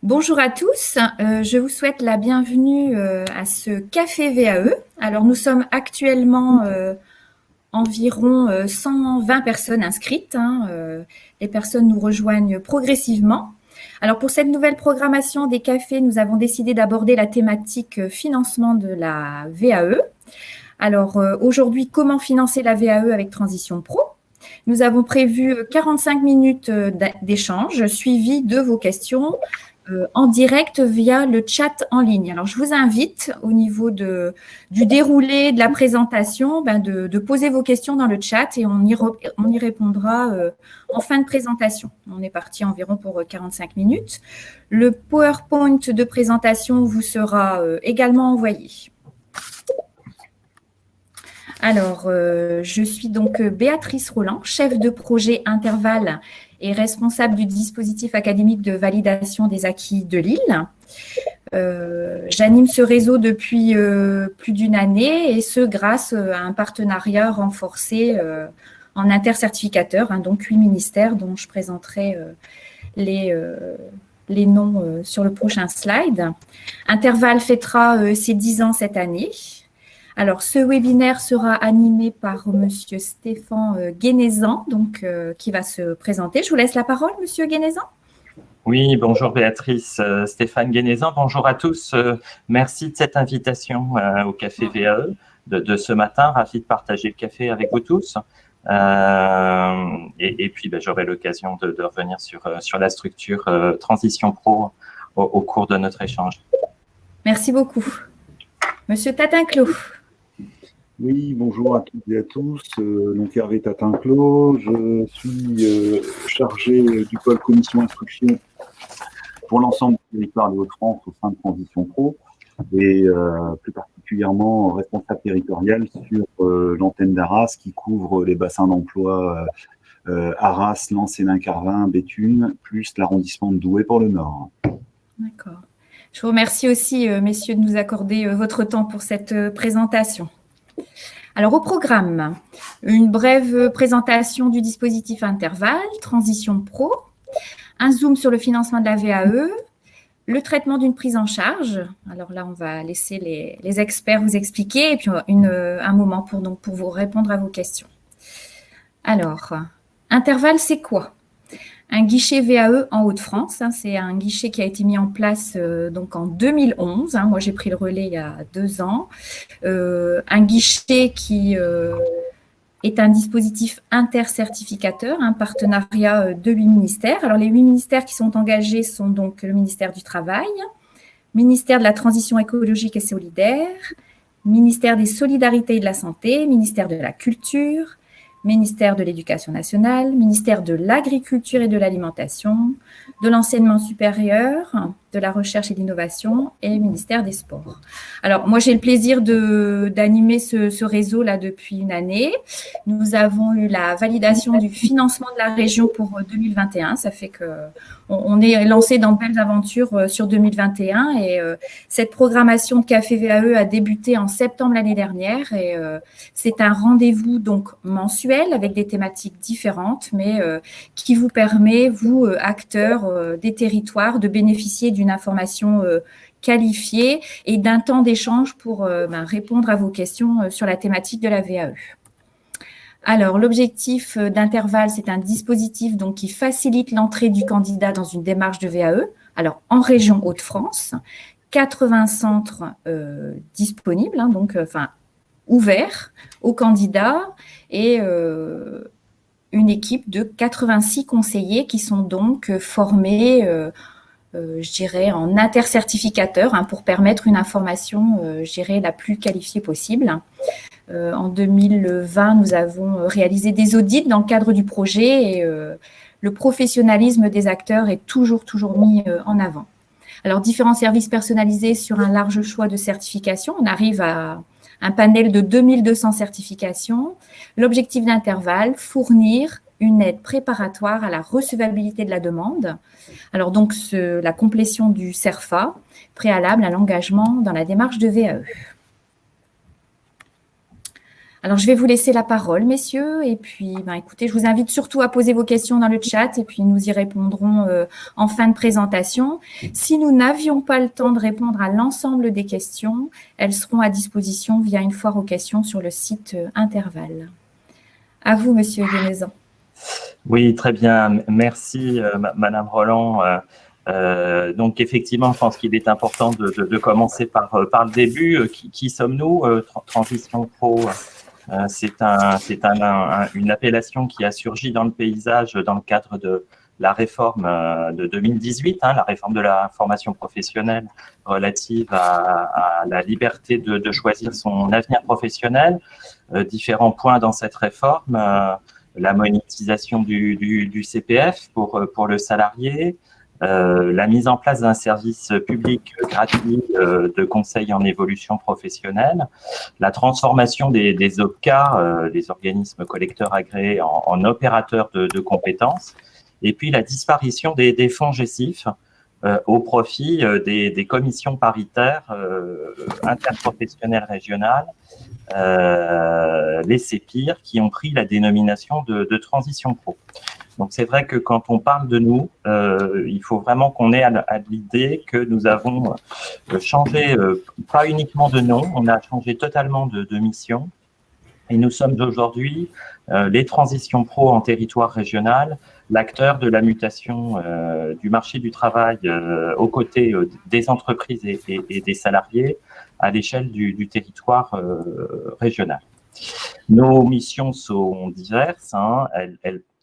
Bonjour à tous, je vous souhaite la bienvenue à ce café VAE. Alors nous sommes actuellement environ 120 personnes inscrites. Les personnes nous rejoignent progressivement. Alors pour cette nouvelle programmation des cafés, nous avons décidé d'aborder la thématique financement de la VAE. Alors aujourd'hui, comment financer la VAE avec Transition Pro? Nous avons prévu 45 minutes d'échange suivies de vos questions en direct via le chat en ligne. Alors, je vous invite au niveau du déroulé de la présentation de poser vos questions dans le chat et on y répondra en fin de présentation. On est parti environ pour 45 minutes. Le PowerPoint de présentation vous sera également envoyé. Alors, je suis donc Béatrice Roland, chef de projet Interval et responsable du dispositif académique de validation des acquis de Lille. J'anime ce réseau depuis plus d'une année et ce grâce à un partenariat renforcé en intercertificateur, donc 8 ministères dont je présenterai les noms sur le prochain slide. Interval fêtera ses 10 ans cette année. Alors, ce webinaire sera animé par Monsieur Stéphane Guénézan, qui va se présenter. Je vous laisse la parole, Monsieur Guénézan. Oui, bonjour Béatrice, Stéphane Guénézan, bonjour à tous. Merci de cette invitation au Café VAE de ce matin. Ravi de partager le café avec vous tous. Et puis, j'aurai l'occasion de revenir sur la structure Transition Pro au cours de notre échange. Merci beaucoup. Monsieur Tatinclos. Oui, bonjour à toutes et à tous. Donc Hervé Tatinclos, je suis chargé du pôle commission instruction pour l'ensemble du territoire des Hauts-de-France au sein de Transition Pro et plus particulièrement responsable territorial sur l'antenne d'Arras qui couvre les bassins d'emploi Arras, Lens, Hénin-Carvin, Béthune, plus l'arrondissement de Douai pour le Nord. D'accord. Je vous remercie aussi, messieurs, de nous accorder votre temps pour cette présentation. Alors, au programme, une brève présentation du dispositif Interval, Transition Pro, un zoom sur le financement de la VAE, le traitement d'une prise en charge. Alors là, on va laisser les experts vous expliquer et puis un moment pour vous répondre à vos questions. Alors, Interval, c'est quoi ? Un guichet VAE en Hauts-de-France, c'est un guichet qui a été mis en place en 2011. Moi, j'ai pris le relais il y a 2 ans. Un guichet qui est un dispositif intercertificateur, un partenariat de 8 ministères. Alors, les 8 ministères qui sont engagés sont donc le ministère du Travail, ministère de la Transition écologique et solidaire, ministère des Solidarités et de la Santé, ministère de la Culture, ministère de l'Éducation nationale, ministère de l'Agriculture et de l'Alimentation, de l'Enseignement supérieur, de la Recherche et de l'Innovation et ministère des Sports. Alors, moi, j'ai le plaisir d'animer ce réseau-là depuis une année. Nous avons eu la validation du financement de la région pour 2021. Ça fait qu'on est lancé dans de belles aventures sur 2021 et cette programmation de Café VAE a débuté en septembre l'année dernière et c'est un rendez-vous donc mensuel avec des thématiques différentes, mais qui vous permet, vous, acteurs des territoires, de bénéficier d'une information qualifiée et d'un temps d'échange pour répondre à vos questions sur la thématique de la VAE. Alors, l'objectif d'Interval, c'est un dispositif qui facilite l'entrée du candidat dans une démarche de VAE. Alors, en région Hauts-de-France, 80 centres disponibles, ouverts aux candidats et une équipe de 86 conseillers qui sont donc formés, en intercertificateur pour permettre une information, la plus qualifiée possible. En 2020, nous avons réalisé des audits dans le cadre du projet et le professionnalisme des acteurs est toujours mis en avant. Alors, différents services personnalisés sur un large choix de certifications. On arrive à un panel de 2200 certifications. L'objectif d'Interval, fournir une aide préparatoire à la recevabilité de la demande. Alors donc, la complétion du CERFA, préalable à l'engagement dans la démarche de VAE. Alors, je vais vous laisser la parole, messieurs, et puis, écoutez, je vous invite surtout à poser vos questions dans le chat, et puis nous y répondrons en fin de présentation. Si nous n'avions pas le temps de répondre à l'ensemble des questions, elles seront à disposition via une foire aux questions sur le site Interval. À vous, monsieur Guénézan. Oui, très bien. Merci, Madame Roland. Donc, effectivement, je pense qu'il est important de commencer par le début. Qui sommes-nous? Transition Pro, c'est une appellation qui a surgi dans le paysage dans le cadre de la réforme de 2018, la réforme de la formation professionnelle relative à la liberté de choisir son avenir professionnel. Différents points dans cette réforme. La monétisation du CPF pour le salarié, la mise en place d'un service public gratuit de conseil en évolution professionnelle, la transformation des OPCA, les organismes collecteurs agréés, en opérateurs de compétences, et puis la disparition des fonds GESIF au profit des commissions paritaires interprofessionnelles régionales, les CEPIR, qui ont pris la dénomination de Transition Pro. Donc, c'est vrai que quand on parle de nous, il faut vraiment qu'on ait à l'idée que nous avons changé, pas uniquement de nom, on a changé totalement de mission. Et nous sommes aujourd'hui les Transitions Pro en territoire régional, l'acteur de la mutation du marché du travail aux côtés des entreprises et des salariés à l'échelle du territoire régional. Nos missions sont diverses,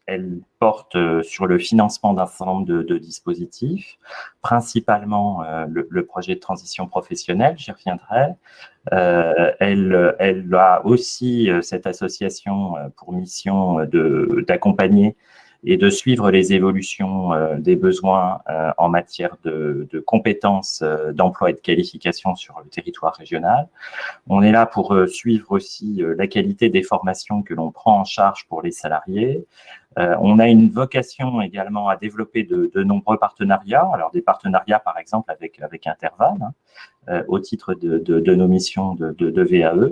elles portent sur le financement d'un certain nombre de dispositifs, principalement le projet de transition professionnelle, j'y reviendrai. Elle a aussi, cette association, pour mission d'accompagner et de suivre les évolutions des besoins en matière de compétences, d'emploi et de qualification sur le territoire régional. On est là pour suivre aussi la qualité des formations que l'on prend en charge pour les salariés. On a une vocation également à développer de nombreux partenariats, alors des partenariats par exemple avec Interval, au titre de nos missions de VAE.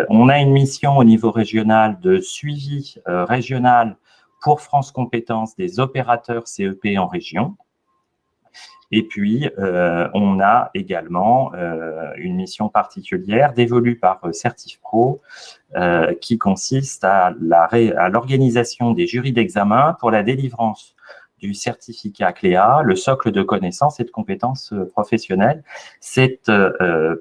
On a une mission au niveau régional de suivi régional pour France Compétences des opérateurs CEP en région. Et puis, on a également une mission particulière dévolue par CertifPro qui consiste à l'organisation des jurys d'examen pour la délivrance du certificat CLEA, le socle de connaissances et de compétences professionnelles. C'est,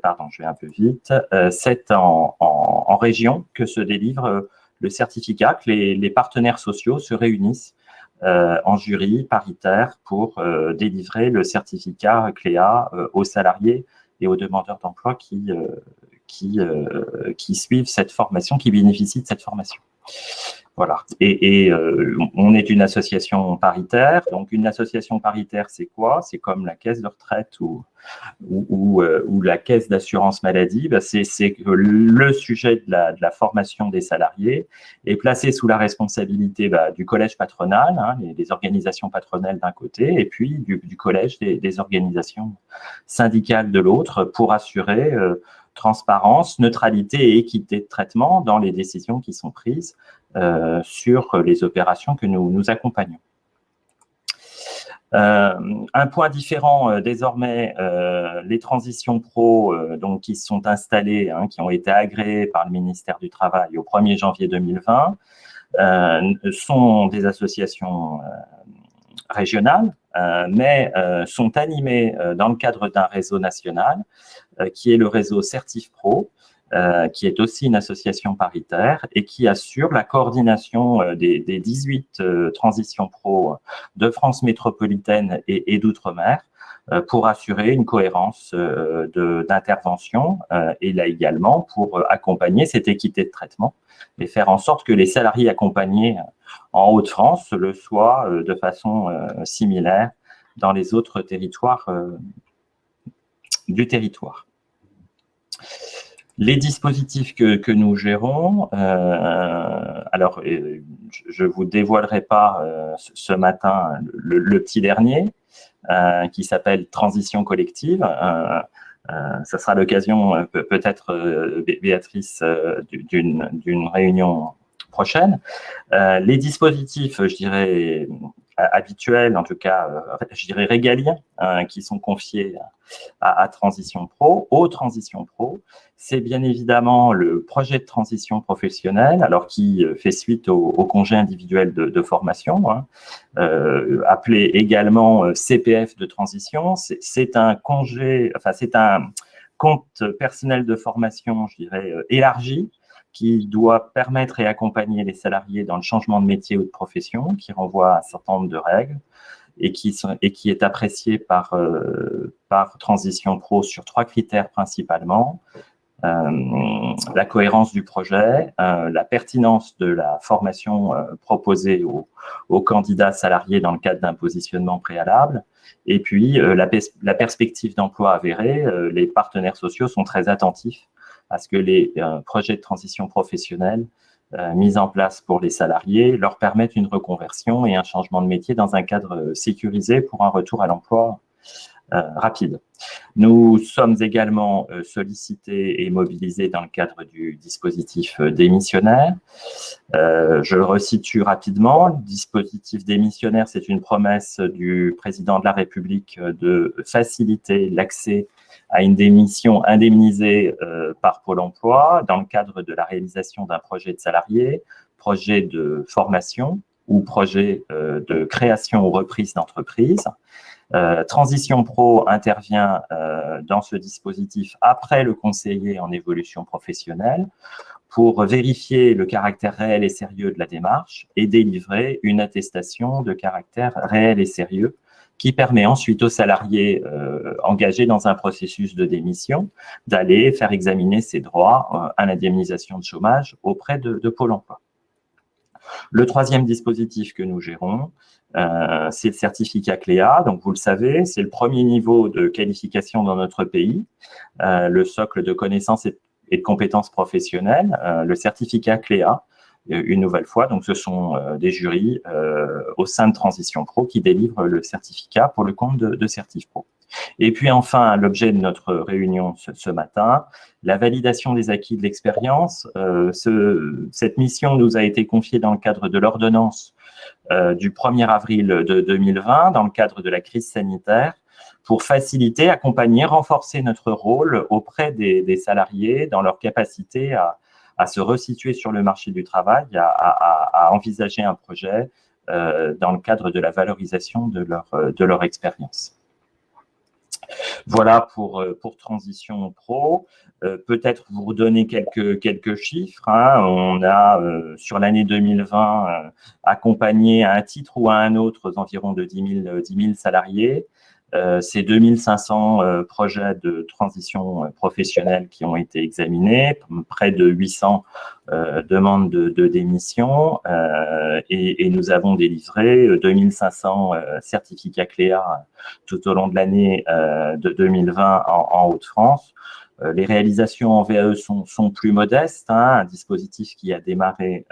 pardon, je vais un peu vite, c'est en région que se délivre le certificat, que les partenaires sociaux se réunissent en jury paritaire pour délivrer le certificat CLEA aux salariés et aux demandeurs d'emploi qui suivent cette formation, qui bénéficient de cette formation. Voilà. Et on est une association paritaire. Donc, une association paritaire, c'est quoi? C'est comme la caisse de retraite ou la caisse d'assurance maladie. Ben, c'est que le sujet de la formation des salariés est placé sous la responsabilité du collège patronal, les organisations patronales d'un côté, et puis du collège des organisations syndicales de l'autre, pour assurer transparence, neutralité et équité de traitement dans les décisions qui sont prises sur les opérations que nous accompagnons. Un point différent désormais, les transitions pro donc, qui sont installées, qui ont été agréées par le ministère du Travail au 1er janvier 2020, sont des associations régionales, mais sont animées dans le cadre d'un réseau national qui est le réseau CertifPro, qui est aussi une association paritaire et qui assure la coordination des 18 transitions pro de France métropolitaine et d'outre-mer pour assurer une cohérence d'intervention et là également pour accompagner cette équité de traitement et faire en sorte que les salariés accompagnés en Hauts-de-France le soient de façon similaire dans les autres territoires du territoire. Les dispositifs que nous gérons, alors je ne vous dévoilerai pas ce matin le petit dernier qui s'appelle Transition collective. Ça sera l'occasion, peut-être, Béatrice, d'une réunion prochaine. Les dispositifs, je dirais, habituels, en tout cas, je dirais régaliens, qui sont confiés à Transition Pro, aux Transition Pro, c'est bien évidemment le projet de transition professionnelle, alors qui fait suite au congé individuel de formation, appelé également CPF de transition. C'est un congé, enfin c'est un compte personnel de formation, je dirais, élargi, qui doit permettre et accompagner les salariés dans le changement de métier ou de profession, qui renvoie à un certain nombre de règles et qui est apprécié par Transition Pro sur 3 critères principalement. La cohérence du projet, la pertinence de la formation proposée aux candidats salariés dans le cadre d'un positionnement préalable, et puis la perspective d'emploi avérée. Les partenaires sociaux sont très attentifs à ce que les projets de transition professionnelle mis en place pour les salariés leur permettent une reconversion et un changement de métier dans un cadre sécurisé pour un retour à l'emploi rapide. Nous sommes également sollicités et mobilisés dans le cadre du dispositif démissionnaire. Je le resitue rapidement. Le dispositif démissionnaire, c'est une promesse du président de la République de faciliter l'accès à une démission indemnisée par Pôle emploi dans le cadre de la réalisation d'un projet de salarié, projet de formation ou projet de création ou reprise d'entreprise. Transition Pro intervient dans ce dispositif après le conseiller en évolution professionnelle pour vérifier le caractère réel et sérieux de la démarche et délivrer une attestation de caractère réel et sérieux qui permet ensuite aux salariés engagés dans un processus de démission d'aller faire examiner ses droits à l'indemnisation de chômage auprès de Pôle emploi. Le troisième dispositif que nous gérons, c'est le certificat CLEA. Donc, vous le savez, c'est le premier niveau de qualification dans notre pays, le socle de connaissances et de compétences professionnelles, le certificat CLEA, une nouvelle fois. Donc, ce sont des jurys au sein de Transition Pro qui délivrent le certificat pour le compte de Certif Pro. Et puis enfin, l'objet de notre réunion ce matin, la validation des acquis de l'expérience. Cette mission nous a été confiée dans le cadre de l'ordonnance du 1er avril de 2020, dans le cadre de la crise sanitaire, pour faciliter, accompagner, renforcer notre rôle auprès des salariés dans leur capacité à se resituer sur le marché du travail, à envisager un projet dans le cadre de la valorisation de leur expérience. Voilà pour Transition Pro. Peut-être vous redonner quelques chiffres. On a, sur l'année 2020, accompagné à un titre ou à un autre environ de 10 000 salariés. C'est 2500 projets de transition professionnelle qui ont été examinés, près de 800 demandes de démission et nous avons délivré 2500 certificats CLEA tout au long de l'année de 2020 en Hauts-de-France. Les réalisations en VAE sont plus modestes, un dispositif qui a démarré,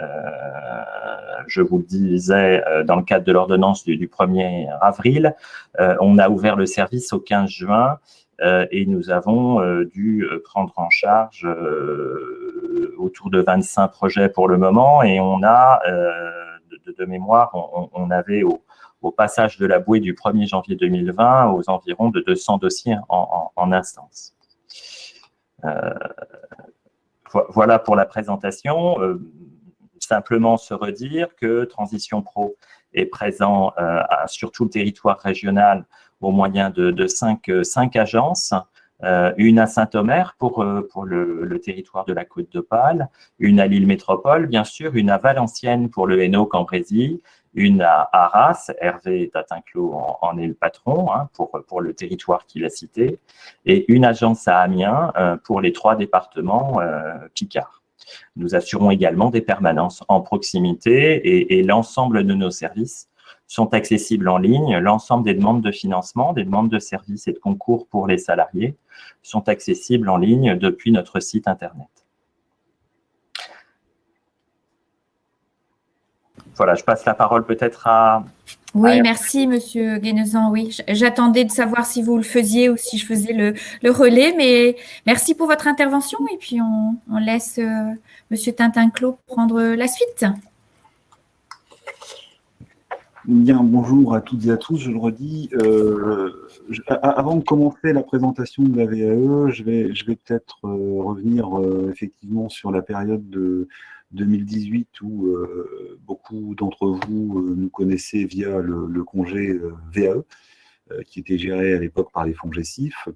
je vous le disais, dans le cadre de l'ordonnance du 1er avril. On a ouvert le service au 15 juin et nous avons dû prendre en charge autour de 25 projets pour le moment et on a, de mémoire, on avait au passage de la bouée du 1er janvier 2020 aux environs de 200 dossiers en instance. Voilà pour la présentation. Simplement se redire que Transition Pro est présent sur tout le territoire régional au moyen de 5 agences, une à Saint-Omer pour le territoire de la Côte d'Opale, une à Lille Métropole, bien sûr, une à Valenciennes pour le Hainaut-Cambrésis, une à Arras, Hervé Tatinclos en est le patron pour le territoire qu'il a cité, et une agence à Amiens pour les 3 départements Picard. Nous assurons également des permanences en proximité et l'ensemble de nos services sont accessibles en ligne. L'ensemble des demandes de financement, des demandes de services et de concours pour les salariés sont accessibles en ligne depuis notre site Internet. Voilà, je passe la parole peut-être à Oui, merci, Monsieur Guénezan. Oui, j'attendais de savoir si vous le faisiez ou si je faisais le relais, mais merci pour votre intervention et puis on laisse Monsieur Tintinclos prendre la suite. Bien, bonjour à toutes et à tous, je le redis. Avant de commencer la présentation de la VAE, je vais peut-être revenir effectivement sur la période de 2018 où beaucoup d'entre vous nous connaissez via le congé VAE, qui était géré à l'époque par les fonds GESIF.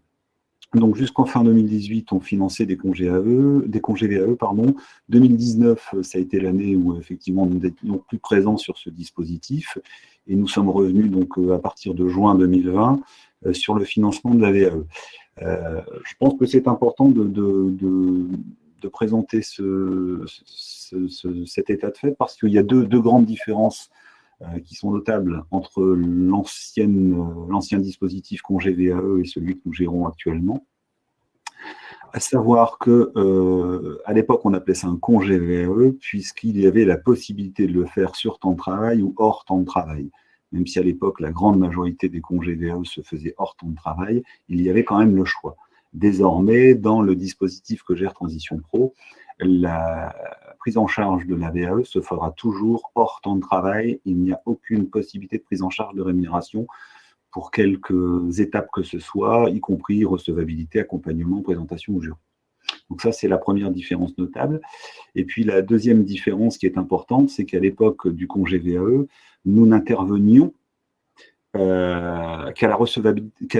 Donc jusqu'en fin 2018, on finançait des congés VAE, pardon. 2019, ça a été l'année où effectivement nous n'étions plus présents sur ce dispositif et nous sommes revenus donc à partir de juin 2020 sur le financement de la VAE. Je pense que c'est important de présenter cet état de fait parce qu'il y a deux grandes différences qui sont notables entre l'ancien dispositif congé VAE et celui que nous gérons actuellement. À savoir que à l'époque, on appelait ça un congé VAE, puisqu'il y avait la possibilité de le faire sur temps de travail ou hors temps de travail. Même si à l'époque, la grande majorité des congés VAE se faisaient hors temps de travail, il y avait quand même le choix. Désormais, dans le dispositif que gère Transition Pro, la prise en charge de la VAE se fera toujours hors temps de travail. Il n'y a aucune possibilité de prise en charge de rémunération pour quelques étapes que ce soit, y compris recevabilité, accompagnement, présentation au jury. Donc ça, c'est la première différence notable. Et puis la deuxième différence qui est importante, c'est qu'à l'époque du congé VAE, nous n'intervenions qu'à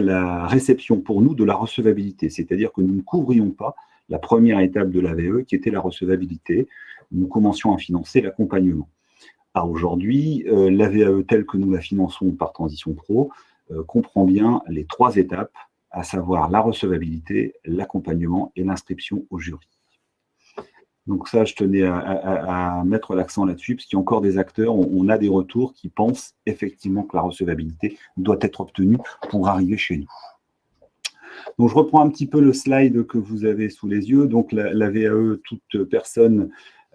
la réception pour nous de la recevabilité, c'est-à-dire que nous ne couvrions pas la première étape de la VAE qui était la recevabilité. Nous commencions à financer l'accompagnement. Aujourd'hui, la VAE telle que nous la finançons par Transition Pro comprend bien les trois étapes, à savoir la recevabilité, l'accompagnement et l'inscription au jury. Donc ça, je tenais à mettre l'accent là-dessus, parce qu'il y a encore des acteurs, on a des retours qui pensent effectivement que la recevabilité doit être obtenue pour arriver chez nous. Donc je reprends un petit peu le slide que vous avez sous les yeux. Donc la VAE, toute personne,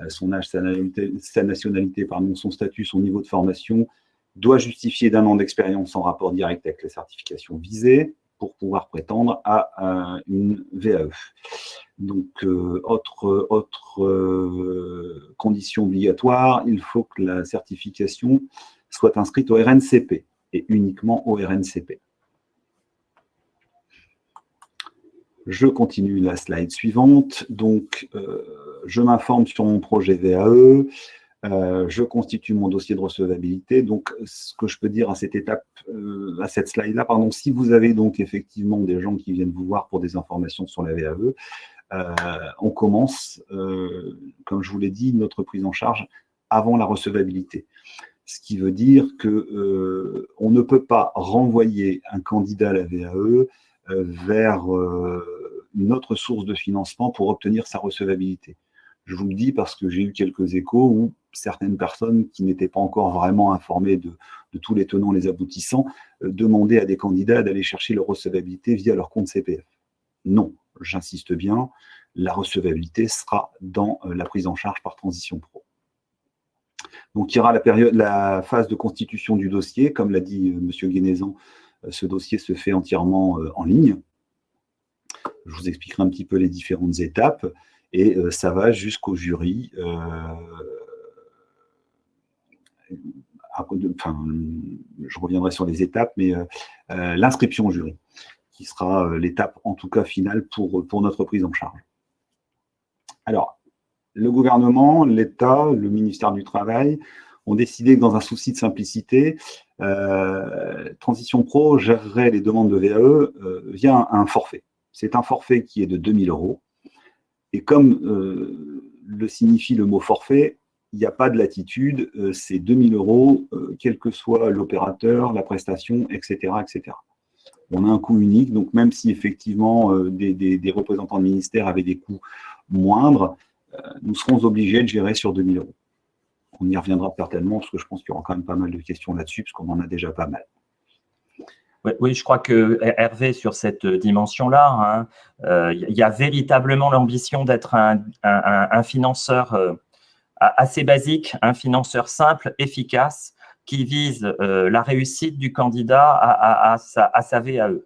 son âge, sa nationalité, pardon, son statut, son niveau de formation, doit justifier d'1 an d'expérience en rapport direct avec les certifications visées pour pouvoir prétendre à une VAE. Donc, autre condition obligatoire, il faut que la certification soit inscrite au RNCP et uniquement au RNCP. Je continue la slide suivante. Donc, je m'informe sur mon projet VAE. Je constitue mon dossier de recevabilité. Donc, ce que je peux dire à cette étape, à cette slide-là, pardon, si vous avez donc effectivement des gens qui viennent vous voir pour des informations sur la VAE, on commence, comme je vous l'ai dit, notre prise en charge avant la recevabilité. Ce qui veut dire que on ne peut pas renvoyer un candidat à la VAE vers une autre source de financement pour obtenir sa recevabilité. Je vous le dis parce que j'ai eu quelques échos où certaines personnes qui n'étaient pas encore vraiment informées de tous les tenants, les aboutissants, demandaient à des candidats d'aller chercher leur recevabilité via leur compte CPF. Non, j'insiste bien, la recevabilité sera dans la prise en charge par Transition Pro. Donc il y aura la phase de constitution du dossier, comme l'a dit M. Guénezan, ce dossier se fait entièrement en ligne. Je vous expliquerai un petit peu les différentes étapes. Et ça va jusqu'au jury. Je reviendrai sur les étapes, mais l'inscription au jury, qui sera l'étape en tout cas finale pour notre prise en charge. Alors, le gouvernement, l'État, le ministère du Travail ont décidé que dans un souci de simplicité, Transition Pro gérerait les demandes de VAE via un forfait. C'est un forfait qui est de 2 000 €. Et comme le signifie le mot forfait, il n'y a pas de latitude, c'est 2 000 €, quel que soit l'opérateur, la prestation, etc., etc. On a un coût unique, donc même si effectivement des représentants de ministère avaient des coûts moindres, nous serons obligés de gérer sur 2 000 €. On y reviendra certainement, parce que je pense qu'il y aura quand même pas mal de questions là-dessus, parce qu'on en a déjà pas mal. Oui, je crois que Hervé, sur cette dimension-là, il y a véritablement l'ambition d'être un financeur assez basique, un financeur simple, efficace, qui vise la réussite du candidat à sa VAE.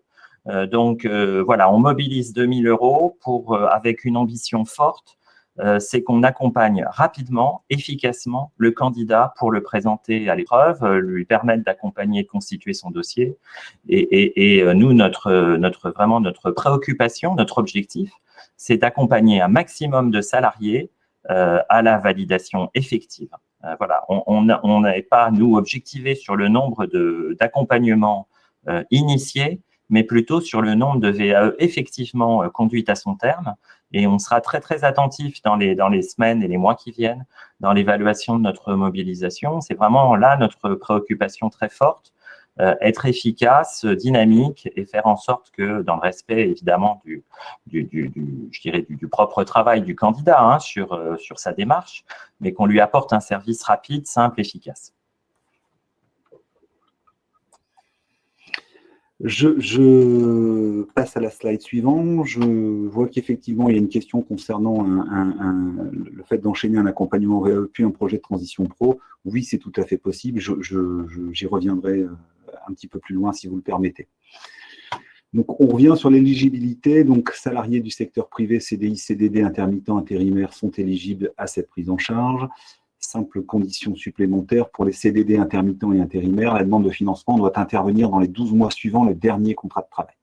Donc, voilà, on mobilise 2 000 € avec une ambition forte, c'est qu'on accompagne rapidement, efficacement le candidat pour le présenter à l'épreuve, lui permettre d'accompagner et de constituer son dossier. Et nous, vraiment notre préoccupation, notre objectif, c'est d'accompagner un maximum de salariés à la validation effective. Voilà, on n'avait pas, nous, objectivé sur le nombre d'accompagnements initiés, mais plutôt sur le nombre de VAE effectivement conduites à son terme. Et on sera très, très attentif dans les semaines et les mois qui viennent dans l'évaluation de notre mobilisation. C'est vraiment là notre préoccupation très forte, être efficace, dynamique et faire en sorte que, dans le respect évidemment du propre travail du candidat hein, sur sa démarche, mais qu'on lui apporte un service rapide, simple, efficace. Je passe à la slide suivante. Je vois qu'effectivement, il y a une question concernant le fait d'enchaîner un accompagnement VAE puis un projet de transition pro. Oui, c'est tout à fait possible. J'y reviendrai un petit peu plus loin si vous le permettez. Donc, on revient sur l'éligibilité. Donc, salariés du secteur privé, CDI, CDD, intermittents, intérimaires sont éligibles à cette prise en charge. Simple condition supplémentaire pour les CDD intermittents et intérimaires, la demande de financement doit intervenir dans les 12 mois suivant le dernier contrat de travail.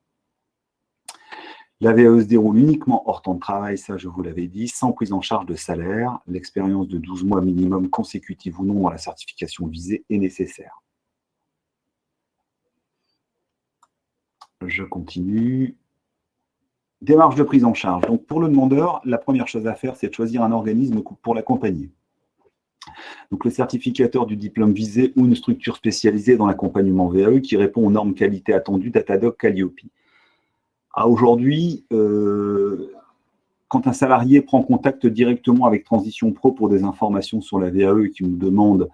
La VAE se déroule uniquement hors temps de travail, ça je vous l'avais dit, sans prise en charge de salaire. L'expérience de 12 mois minimum consécutive ou non dans la certification visée est nécessaire. Je continue. Démarche de prise en charge. Donc pour le demandeur, la première chose à faire, c'est de choisir un organisme pour l'accompagner. Donc, le certificateur du diplôme visé ou une structure spécialisée dans l'accompagnement VAE qui répond aux normes qualité attendues Datadoc Calliope. Aujourd'hui, quand un salarié prend contact directement avec Transition Pro pour des informations sur la VAE et qui nous demande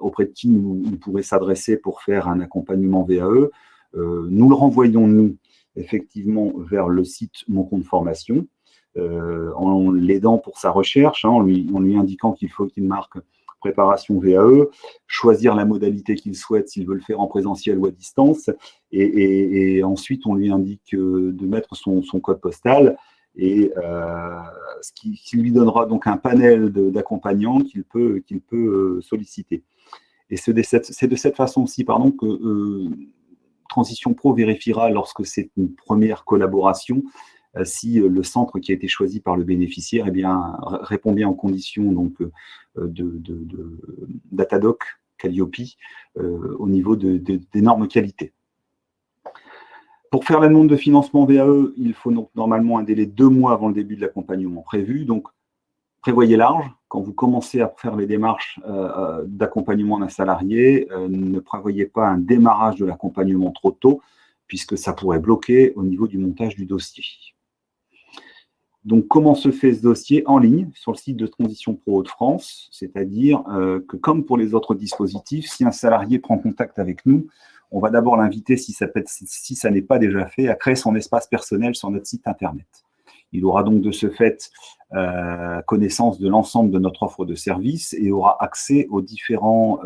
auprès de qui nous pourrait s'adresser pour faire un accompagnement VAE, nous le renvoyons, nous, effectivement, vers le site Mon Compte Formation. En l'aidant pour sa recherche, hein, en lui indiquant qu'il faut qu'il marque préparation VAE, choisir la modalité qu'il souhaite, s'il veut le faire en présentiel ou à distance, et ensuite on lui indique de mettre son code postal, et ce qui lui donnera donc un panel d'accompagnants qu'il peut solliciter. Et c'est de cette façon aussi que Transition Pro vérifiera, lorsque c'est une première collaboration, si le centre qui a été choisi par le bénéficiaire répond bien aux conditions donc, de Datadoc Calliope au niveau des normes qualité. Pour faire la demande de financement VAE, il faut donc normalement un délai de 2 mois avant le début de l'accompagnement prévu. Donc, prévoyez large. Quand vous commencez à faire les démarches d'accompagnement d'un salarié, ne prévoyez pas un démarrage de l'accompagnement trop tôt, puisque ça pourrait bloquer au niveau du montage du dossier. Donc, comment se fait ce dossier? En ligne, sur le site de Transition Pro Hauts-de-France, c'est-à-dire que, comme pour les autres dispositifs, si un salarié prend contact avec nous, on va d'abord l'inviter, si ça n'est pas déjà fait, à créer son espace personnel sur notre site Internet. Il aura donc de ce fait connaissance de l'ensemble de notre offre de services et aura accès aux différents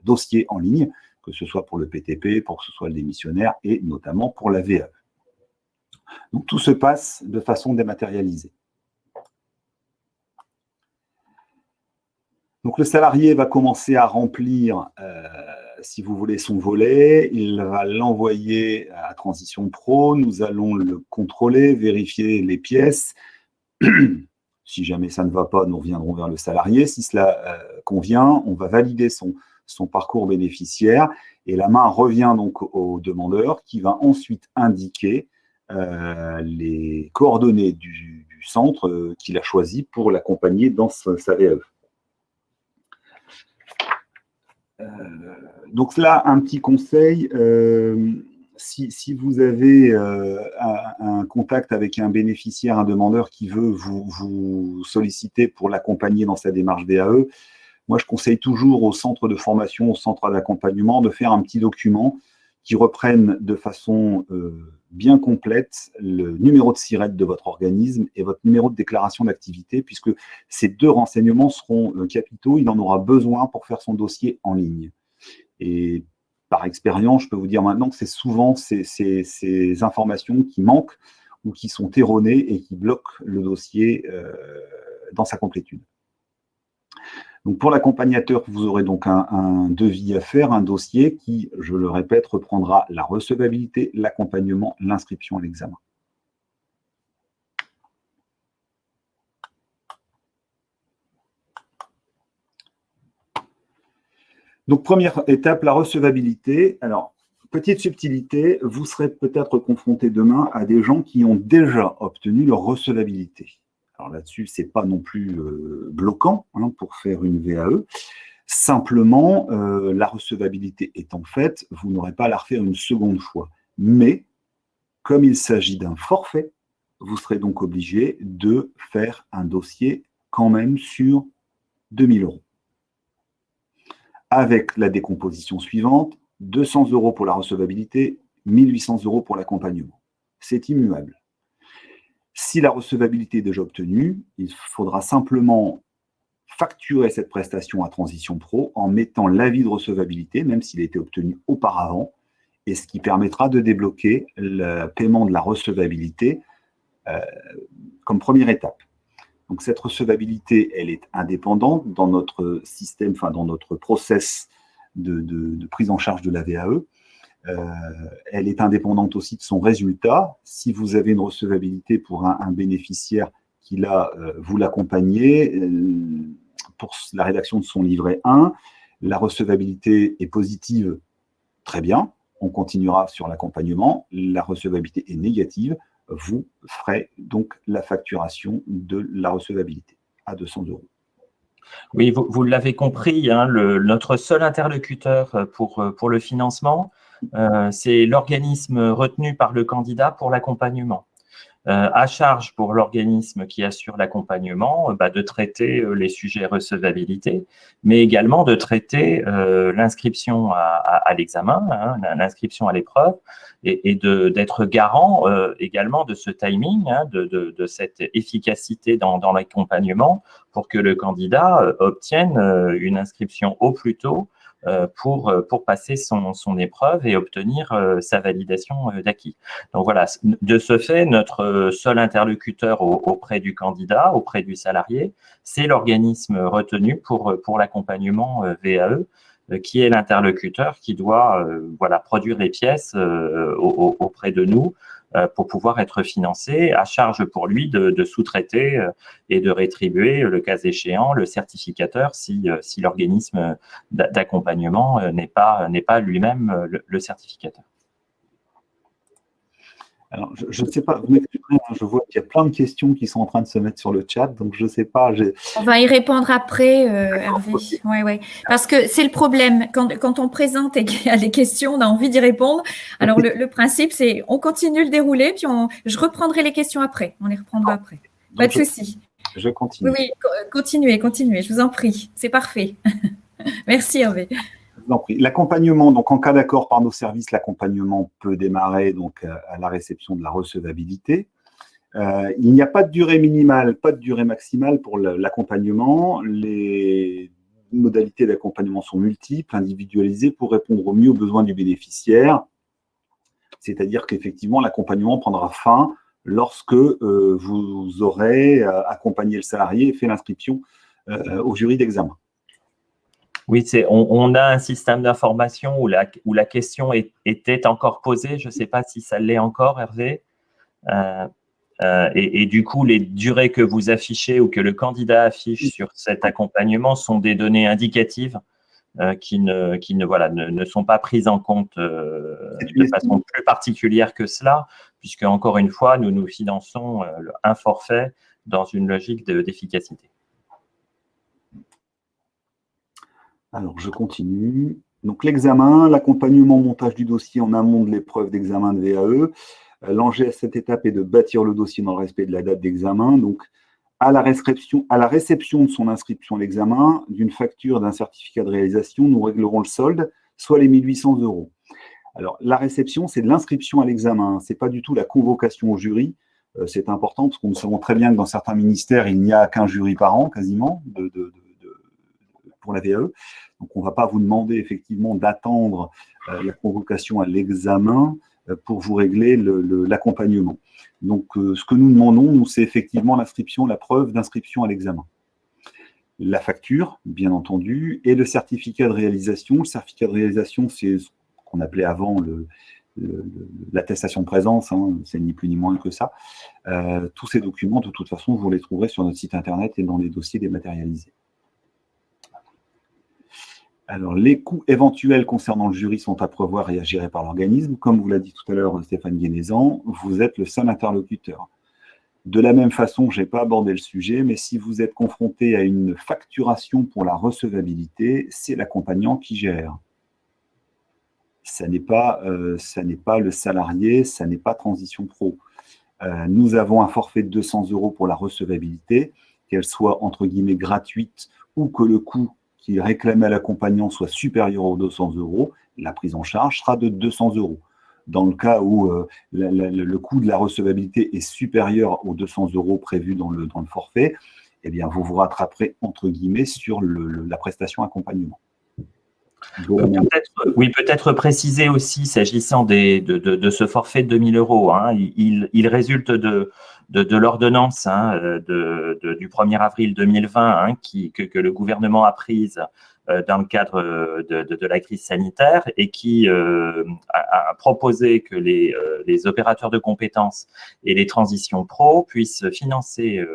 dossiers en ligne, que ce soit pour le PTP, pour que ce soit le démissionnaire et notamment pour la VAE. Donc, tout se passe de façon dématérialisée. Donc, le salarié va commencer à remplir, si vous voulez, son volet. Il va l'envoyer à Transition Pro. Nous allons le contrôler, vérifier les pièces. Si jamais ça ne va pas, nous reviendrons vers le salarié. Si cela convient, on va valider son parcours bénéficiaire. Et la main revient donc au demandeur qui va ensuite indiquer les coordonnées du centre qu'il a choisi pour l'accompagner dans sa VAE. Donc là, un petit conseil, si vous avez un contact avec un bénéficiaire, un demandeur qui veut vous solliciter pour l'accompagner dans sa démarche VAE, moi je conseille toujours au centre de formation, au centre d'accompagnement, de faire un petit document qui reprennent de façon bien complète le numéro de SIRET de votre organisme et votre numéro de déclaration d'activité, puisque ces deux renseignements seront capitaux. Il en aura besoin pour faire son dossier en ligne. Et par expérience, je peux vous dire maintenant que c'est souvent ces informations qui manquent ou qui sont erronées et qui bloquent le dossier dans sa complétude. Donc pour l'accompagnateur, vous aurez donc un devis à faire, un dossier qui, je le répète, reprendra la recevabilité, l'accompagnement, l'inscription à l'examen. Donc première étape, la recevabilité. Alors, petite subtilité, vous serez peut-être confronté demain à des gens qui ont déjà obtenu leur recevabilité. Alors là-dessus, ce n'est pas non plus bloquant pour faire une VAE. Simplement, la recevabilité étant faite, vous n'aurez pas à la refaire une seconde fois. Mais, comme il s'agit d'un forfait, vous serez donc obligé de faire un dossier quand même sur 2 000 €. Avec la décomposition suivante, 200 € pour la recevabilité, 1 800 € pour l'accompagnement. C'est immuable. Si la recevabilité est déjà obtenue, il faudra simplement facturer cette prestation à Transition Pro en mettant l'avis de recevabilité, même s'il a été obtenu auparavant, et ce qui permettra de débloquer le paiement de la recevabilité comme première étape. Donc cette recevabilité, elle est indépendante dans notre système, enfin dans notre process de prise en charge de la VAE. Elle est indépendante aussi de son résultat. Si vous avez une recevabilité pour un bénéficiaire qui là, vous l'accompagnez pour la rédaction de son livret 1, la recevabilité est positive, très bien, on continuera sur l'accompagnement. La recevabilité est négative, vous ferez donc la facturation de la recevabilité à 200 €. Oui, vous l'avez compris, notre seul interlocuteur pour le financement, c'est l'organisme retenu par le candidat pour l'accompagnement. À charge pour l'organisme qui assure l'accompagnement de traiter les sujets recevabilité, mais également de traiter l'inscription à l'examen, l'inscription à l'épreuve, et d'être garant également de ce timing, de cette efficacité dans l'accompagnement pour que le candidat obtienne une inscription au plus tôt pour passer son épreuve et obtenir sa validation d'acquis. Donc voilà, de ce fait, notre seul interlocuteur auprès du candidat, auprès du salarié, c'est l'organisme retenu pour l'accompagnement VAE, qui est l'interlocuteur qui doit produire les pièces auprès de nous pour pouvoir être financé, à charge pour lui de sous-traiter et de rétribuer, le cas échéant, le certificateur si l'organisme d'accompagnement n'est pas lui-même le certificateur. Alors, je ne sais pas, vous m'excuserez, je vois qu'il y a plein de questions qui sont en train de se mettre sur le chat, donc je ne sais pas. On va y répondre après, Hervé. Okay. Ouais. Parce que c'est le problème, quand on présente et qu'il y a des questions, on a envie d'y répondre. Alors, le principe, c'est on continue le déroulé, puis je reprendrai les questions après. On les reprendra après. Pas de souci. Je continue. Oui, continuez, je vous en prie. C'est parfait. Merci, Hervé. L'accompagnement, donc en cas d'accord par nos services, l'accompagnement peut démarrer donc à la réception de la recevabilité. Il n'y a pas de durée minimale, pas de durée maximale pour l'accompagnement. Les modalités d'accompagnement sont multiples, individualisées pour répondre au mieux aux besoins du bénéficiaire. C'est-à-dire qu'effectivement, l'accompagnement prendra fin lorsque vous aurez accompagné le salarié et fait l'inscription au jury d'examen. Oui, on a un système d'information où la question était encore posée. Je ne sais pas si ça l'est encore, Hervé. Et du coup, les durées que vous affichez ou que le candidat affiche sur cet accompagnement sont des données indicatives qui ne sont pas prises en compte de façon plus particulière que cela, puisque, encore une fois, nous finançons un forfait dans une logique d'efficacité. Alors, je continue. Donc, l'examen, l'accompagnement, montage du dossier en amont de l'épreuve d'examen de VAE. L'enjeu à cette étape est de bâtir le dossier dans le respect de la date d'examen. Donc, à la réception de son inscription à l'examen, d'une facture, d'un certificat de réalisation, nous réglerons le solde, soit les 1 800 €. Alors, la réception, c'est de l'inscription à l'examen, ce n'est pas du tout la convocation au jury. C'est important parce que nous savons très bien que dans certains ministères, il n'y a qu'un jury par an, quasiment, pour la VAE. Donc, on ne va pas vous demander effectivement d'attendre la convocation à l'examen pour vous régler l'accompagnement. Donc, ce que nous demandons, nous, c'est effectivement l'inscription, la preuve d'inscription à l'examen. La facture, bien entendu, et le certificat de réalisation. Le certificat de réalisation, c'est ce qu'on appelait avant l'attestation de présence, hein, c'est ni plus ni moins que ça. Tous ces documents, de toute façon, vous les trouverez sur notre site internet et dans les dossiers dématérialisés. Alors, les coûts éventuels concernant le jury sont à prévoir et à gérer par l'organisme. Comme vous l'a dit tout à l'heure Stéphane Guénézan, vous êtes le seul interlocuteur. De la même façon, je n'ai pas abordé le sujet, mais si vous êtes confronté à une facturation pour la recevabilité, c'est l'accompagnant qui gère. Ça n'est pas le salarié, ça n'est pas Transition Pro. Nous avons un forfait de 200 € pour la recevabilité, qu'elle soit entre guillemets gratuite ou que le coût qui est réclamé à l'accompagnant soit supérieur aux 200 €, la prise en charge sera de 200 €. Dans le cas où le coût de la recevabilité est supérieur aux 200 € prévus dans le forfait, eh bien, vous vous rattraperez, entre guillemets, sur la prestation accompagnement. Peut-être préciser aussi, s'agissant de ce forfait de 2 000 €, hein, il résulte de l'ordonnance du 1er avril 2020 hein, que le gouvernement a prise dans le cadre de la crise sanitaire et qui a proposé que les opérateurs de compétences et les transitions pro puissent financer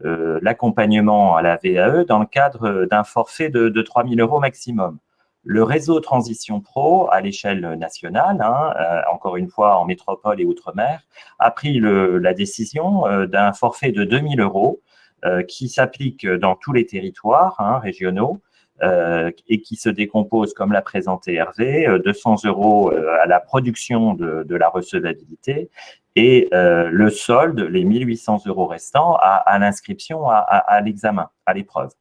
l'accompagnement à la VAE dans le cadre d'un forfait de 3 000 € maximum. Le réseau Transition Pro, à l'échelle nationale, encore une fois en métropole et outre-mer, a pris la décision d'un forfait de 2 000 € qui s'applique dans tous les territoires régionaux et qui se décompose, comme l'a présenté Hervé, 200 € à la production de la recevabilité et le solde, les 1 800 € restants, à l'inscription à l'examen, à l'épreuve.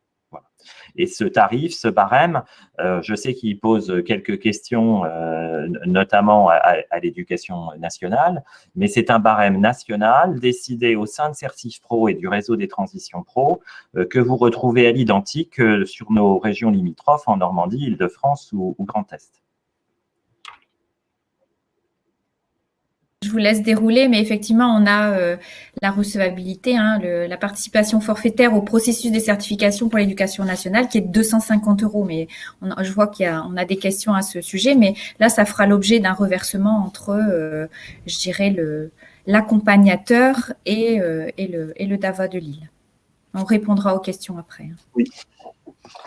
Et ce tarif, ce barème, je sais qu'il pose quelques questions, notamment à l'éducation nationale, mais c'est un barème national décidé au sein de Certif Pro et du réseau des transitions pro que vous retrouvez à l'identique sur nos régions limitrophes en Normandie, Île-de-France ou Grand Est. Je vous laisse dérouler, mais effectivement, on a la recevabilité, la participation forfaitaire au processus de certification pour l'éducation nationale qui est de 250 €. Mais je vois qu'on a des questions à ce sujet, mais là, ça fera l'objet d'un reversement entre, je dirais, l'accompagnateur et le DAVA de Lille. On répondra aux questions après. Oui.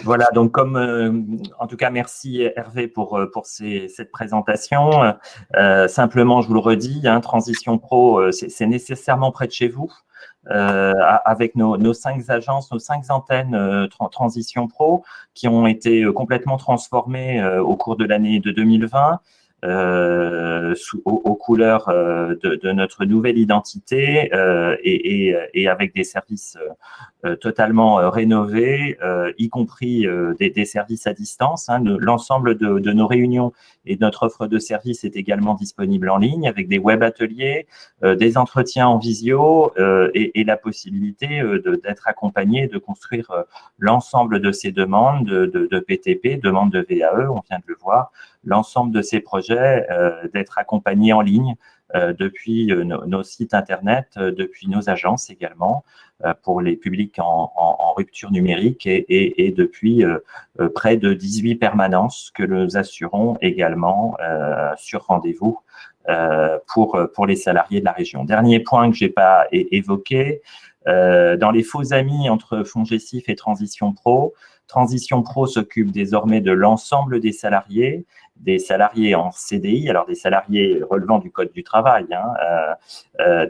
Voilà, donc en tout cas, merci Hervé pour cette présentation. Simplement, je vous le redis, Transition Pro, c'est nécessairement près de chez vous. Avec nos 5 agences, nos 5 antennes Transition Pro qui ont été complètement transformées au cours de l'année de 2020. Aux couleurs de notre nouvelle identité et avec des services totalement rénovés, y compris des services à distance. L'ensemble de nos réunions et de notre offre de services est également disponible en ligne avec des web ateliers, des entretiens en visio et la possibilité d'être accompagné, de construire l'ensemble de ces demandes de PTP, demandes de VAE, on vient de le voir, l'ensemble de ces projets, d'être accompagnés en ligne depuis nos sites internet, depuis nos agences également, pour les publics en rupture numérique et depuis près de 18 permanences que nous assurons également sur rendez-vous pour les salariés de la région. Dernier point que je n'ai pas évoqué, dans les faux amis entre FONGECIF et Transition Pro s'occupe désormais de l'ensemble des salariés en CDI, alors des salariés relevant du Code du travail,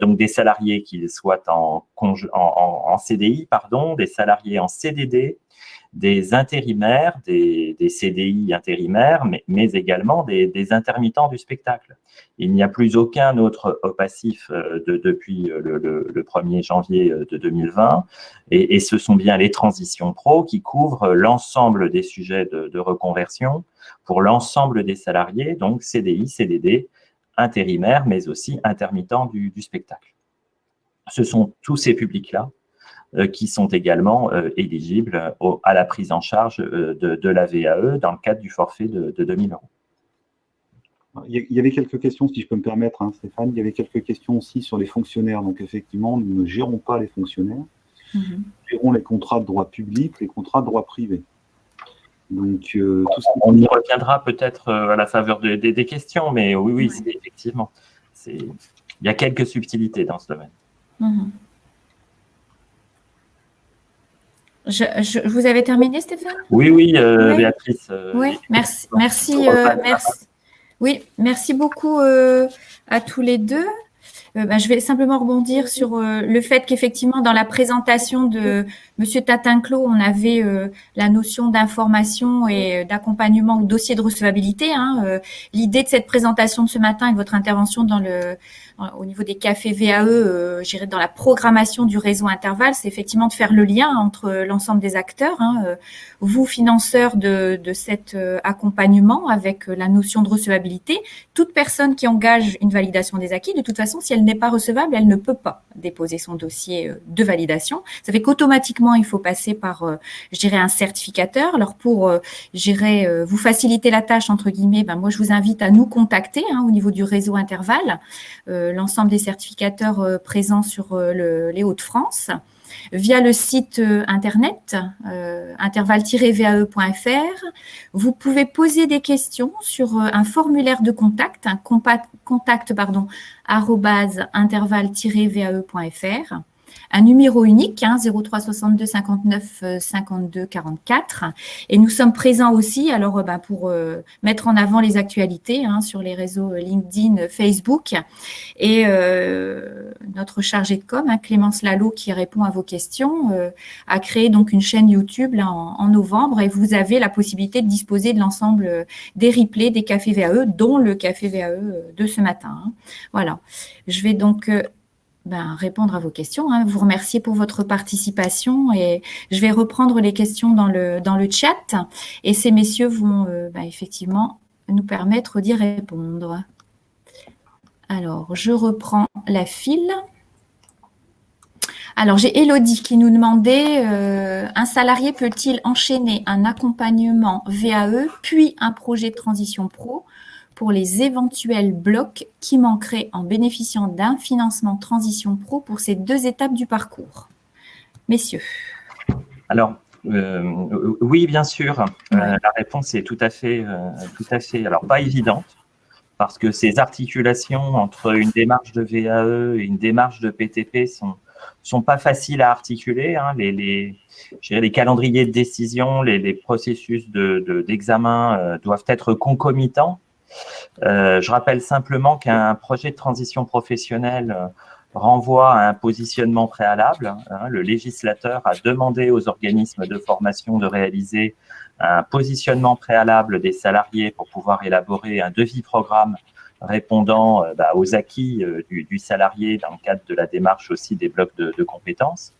donc des salariés qu'ils soient en CDI, des salariés en CDD, des intérimaires, des CDI intérimaires, mais également des intermittents du spectacle. Il n'y a plus aucun autre passif depuis le 1er janvier de 2020, et ce sont bien les transitions pro qui couvrent l'ensemble des sujets de reconversion pour l'ensemble des salariés, donc CDI, CDD, intérimaires, mais aussi intermittents du spectacle. Ce sont tous ces publics-là qui sont également éligibles à la prise en charge de la VAE dans le cadre du forfait de 2 000 €. Il y avait quelques questions, si je peux me permettre, hein, Stéphane. Il y avait quelques questions aussi sur les fonctionnaires. Donc, effectivement, nous ne gérons pas les fonctionnaires. Nous gérons les contrats de droit public, les contrats de droit privé. Donc, tout ce on y reviendra peut-être à la faveur des questions, mais oui, effectivement. Il y a quelques subtilités dans ce domaine. Vous avez terminé, Stéphane? Oui, Béatrice. Oui, merci. Oui, merci beaucoup à tous les deux. Je vais simplement rebondir sur le fait qu'effectivement, dans la présentation de Monsieur Tatinclos, on avait la notion d'information et d'accompagnement au dossier de recevabilité. L'idée de cette présentation de ce matin et de votre intervention au niveau des cafés VAE, j'irais dans la programmation du réseau Interval, c'est effectivement de faire le lien entre l'ensemble des acteurs, vous, financeurs de cet accompagnement avec la notion de recevabilité. Toute personne qui engage une validation des acquis, de toute façon, si elle n'est pas recevable, elle ne peut pas déposer son dossier de validation. Ça fait qu'automatiquement, il faut passer par, je dirais, un certificateur. Alors pour, vous faciliter la tâche, entre guillemets, moi, je vous invite à nous contacter au niveau du réseau Interval, l'ensemble des certificateurs présents sur les Hauts-de-France, via le site internet interval-vae.fr. Vous pouvez poser des questions sur un formulaire de contact, @interval-vae.fr. Un numéro unique, 03 62 59 52 44. Et nous sommes présents aussi, alors pour mettre en avant les actualités sur les réseaux LinkedIn, Facebook, et notre chargée de com, Clémence Lalo, qui répond à vos questions, a créé donc une chaîne YouTube là, en novembre, et vous avez la possibilité de disposer de l'ensemble des replays des cafés VAE, dont le café VAE de ce matin. Voilà. Je vais donc répondre à vos questions, vous remercier pour votre participation, et je vais reprendre les questions dans le chat, et ces messieurs vont effectivement nous permettre d'y répondre. Alors, je reprends la file. Alors, j'ai Élodie qui nous demandait un salarié peut-il enchaîner un accompagnement VAE puis un projet de transition pro pour les éventuels blocs qui manqueraient en bénéficiant d'un financement transition pro pour ces 2 étapes du parcours? Messieurs. Alors, oui, bien sûr. La réponse est tout à fait, alors pas évidente, parce que ces articulations entre une démarche de VAE et une démarche de PTP sont pas faciles à articuler. Les calendriers de décision, les processus d'examen doivent être concomitants. Je rappelle simplement qu'un projet de transition professionnelle renvoie à un positionnement préalable. Le législateur a demandé aux organismes de formation de réaliser un positionnement préalable des salariés pour pouvoir élaborer un devis-programme répondant aux acquis du salarié dans le cadre de la démarche aussi des blocs de compétences.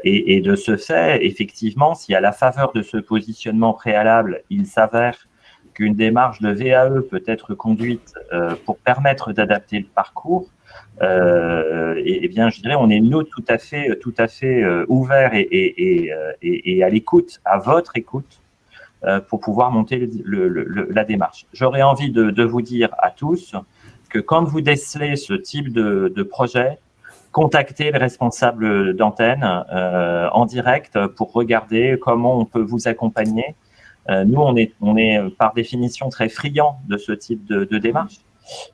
Et de ce fait, effectivement, si à la faveur de ce positionnement préalable, il s'avère qu'une démarche de VAE peut être conduite pour permettre d'adapter le parcours, je dirais, on est nous tout à fait ouverts et à l'écoute, à votre écoute, pour pouvoir monter la démarche. J'aurais envie de vous dire à tous que quand vous décelez ce type de projet, contactez le responsable d'antenne en direct pour regarder comment on peut vous accompagner. Nous, on est par définition très friands de ce type de démarche,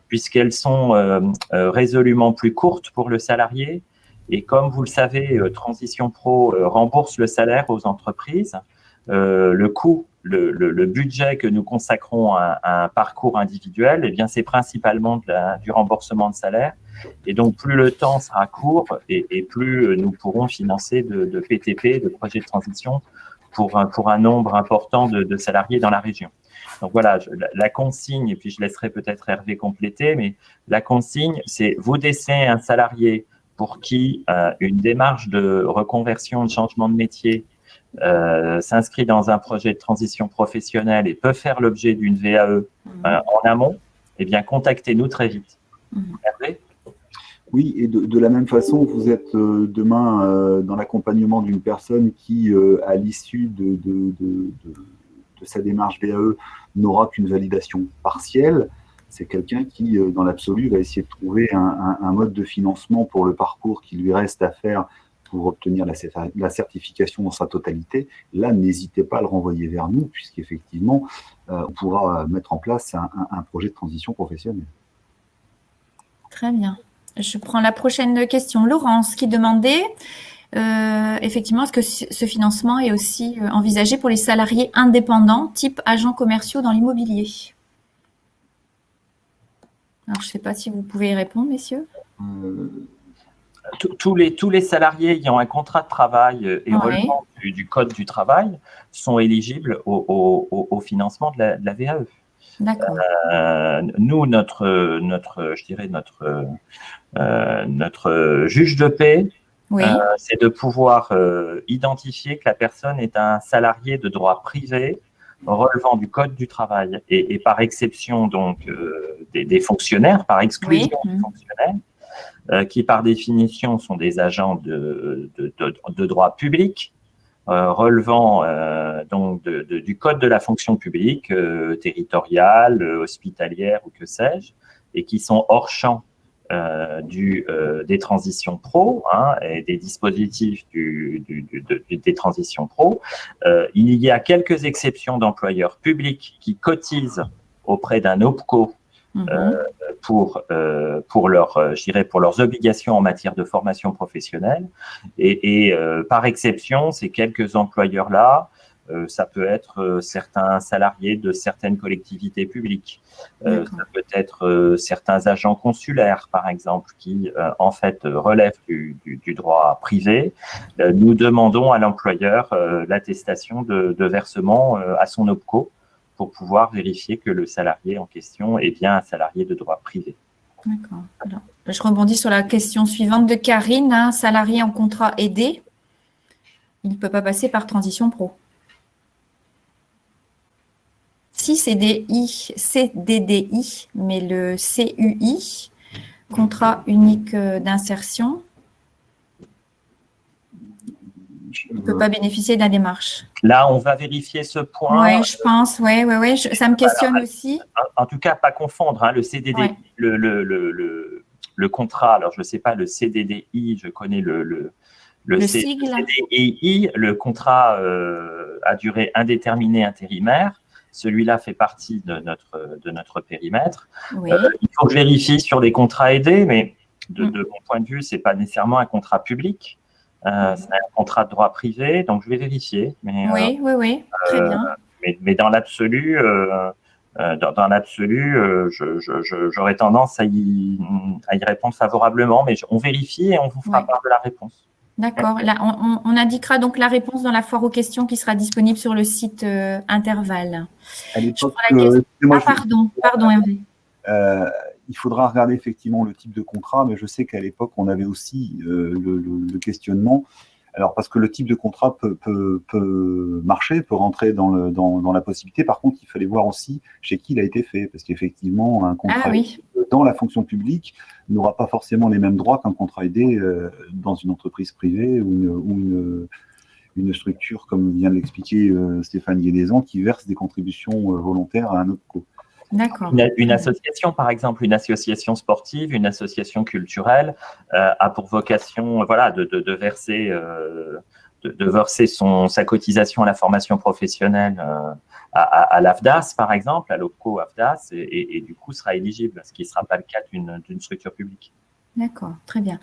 puisqu'elles sont résolument plus courtes pour le salarié. Et comme vous le savez, Transition Pro rembourse le salaire aux entreprises. Le coût, le budget que nous consacrons à un parcours individuel, c'est principalement du remboursement de salaire. Et donc, plus le temps sera court et plus nous pourrons financer de PTP, de projets de transition, pour un nombre important de salariés dans la région. Donc voilà, la consigne, et puis je laisserai peut-être Hervé compléter, mais la consigne, c'est vous laissez un salarié pour qui une démarche de reconversion, de changement de métier s'inscrit dans un projet de transition professionnelle et peut faire l'objet d'une VAE en amont, eh bien, contactez-nous très vite. Hervé ? Oui, et de la même façon, vous êtes demain dans l'accompagnement d'une personne qui, à l'issue de sa démarche VAE, n'aura qu'une validation partielle. C'est quelqu'un qui, dans l'absolu, va essayer de trouver un mode de financement pour le parcours qui lui reste à faire pour obtenir la certification dans sa totalité. Là, n'hésitez pas à le renvoyer vers nous, puisqu'effectivement, on pourra mettre en place un projet de transition professionnelle. Très bien. Je prends la prochaine question. Laurence qui demandait, effectivement, est-ce que ce financement est aussi envisagé pour les salariés indépendants, type agents commerciaux dans l'immobilier? Alors, je ne sais pas si vous pouvez y répondre, messieurs. Tous les salariés ayant un contrat de travail et relevant du Code du travail sont éligibles au financement de la VAE. D'accord. Nous, notre juge de paix, c'est de pouvoir identifier que la personne est un salarié de droit privé relevant du Code du travail et par exception donc des fonctionnaires, par exclusion des fonctionnaires, qui par définition sont des agents de droit public, relevant donc du Code de la fonction publique, territoriale, hospitalière ou que sais-je, et qui sont hors champ des transitions pro et des dispositifs des transitions pro. Il y a quelques exceptions d'employeurs publics qui cotisent auprès d'un OPCO pour leurs obligations en matière de formation professionnelle. Et par exception, ces quelques employeurs-là, ça peut être certains salariés de certaines collectivités publiques, ça peut être certains agents consulaires, par exemple, qui en fait relèvent du droit privé. Nous demandons à l'employeur l'attestation de versement à son OPCO pour pouvoir vérifier que le salarié en question est bien un salarié de droit privé. D'accord. Alors, je rebondis sur la question suivante de Karine. Un salarié en contrat aidé, il ne peut pas passer par transition pro. Si CDDI, mais le CUI, contrat unique d'insertion, il ne peut pas bénéficier de la démarche. Là, on va vérifier ce point. Oui, je pense. Oui, ça me questionne aussi. En tout cas, pas confondre le CDD, le contrat. Alors, je ne sais pas, le CDDI, je connais le sigle. CDI, le contrat à durée indéterminée intérimaire. Celui-là fait partie de notre périmètre. Oui. Il faut que je vérifie sur les contrats aidés, mais de mon point de vue, ce n'est pas nécessairement un contrat public. C'est un contrat de droit privé, donc je vais vérifier. Mais, oui, très bien. Mais dans l'absolu, j'aurais tendance à y répondre favorablement, mais on vérifie et on vous fera part de la réponse. D'accord. Là, on indiquera donc la réponse dans la foire aux questions qui sera disponible sur le site Interval. À l'époque, pardon Hervé. Il faudra regarder effectivement le type de contrat, mais je sais qu'à l'époque, on avait aussi le questionnement. Alors, parce que le type de contrat peut marcher, peut rentrer dans la possibilité. Par contre, il fallait voir aussi chez qui il a été fait, parce qu'effectivement, un contrat dans la fonction publique n'aura pas forcément les mêmes droits qu'un contrat aidé dans une entreprise privée ou une structure, comme vient de l'expliquer Stéphane Guédézan, qui verse des contributions volontaires à un OPCO. D'accord. Une association, par exemple, une association sportive, une association culturelle, a pour vocation, de verser sa cotisation à la formation professionnelle à l'AFDAS, par exemple, à l'OPCO AFDAS, et du coup sera éligible, ce qui ne sera pas le cas d'une structure publique. D'accord, très bien.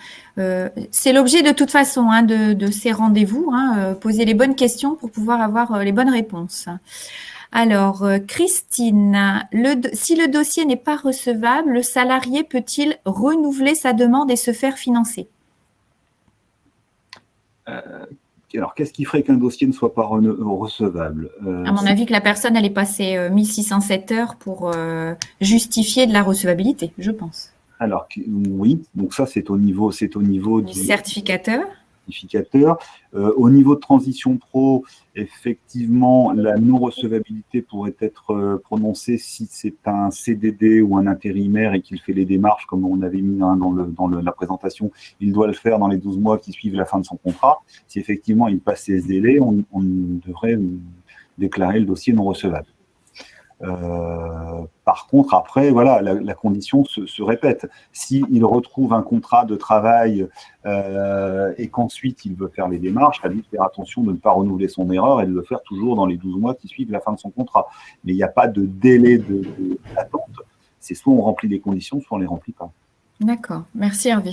C'est l'objet de toute façon de ces rendez-vous, poser les bonnes questions pour pouvoir avoir les bonnes réponses. Alors, Christine, si le dossier n'est pas recevable, le salarié peut-il renouveler sa demande et se faire financer? Alors, qu'est-ce qui ferait qu'un dossier ne soit pas recevable? À mon avis, que la personne, elle est passée 1607 heures pour justifier de la recevabilité, je pense. Alors, oui, donc ça, c'est au niveau Du certificateur. Au niveau de Transition Pro, effectivement, la non-recevabilité pourrait être prononcée si c'est un CDD ou un intérimaire et qu'il fait les démarches, comme on avait mis dans la présentation, il doit le faire dans les 12 mois qui suivent la fin de son contrat. Si effectivement il passe ces délais, on devrait déclarer le dossier non recevable. Par contre, après, voilà, la condition se répète. S'il retrouve un contrat de travail et qu'ensuite il veut faire les démarches, à lui de faire attention de ne pas renouveler son erreur et de le faire toujours dans les 12 mois qui suivent la fin de son contrat. Mais il n'y a pas de délai d'attente. C'est soit on remplit les conditions, soit on ne les remplit pas. D'accord, merci Hervé.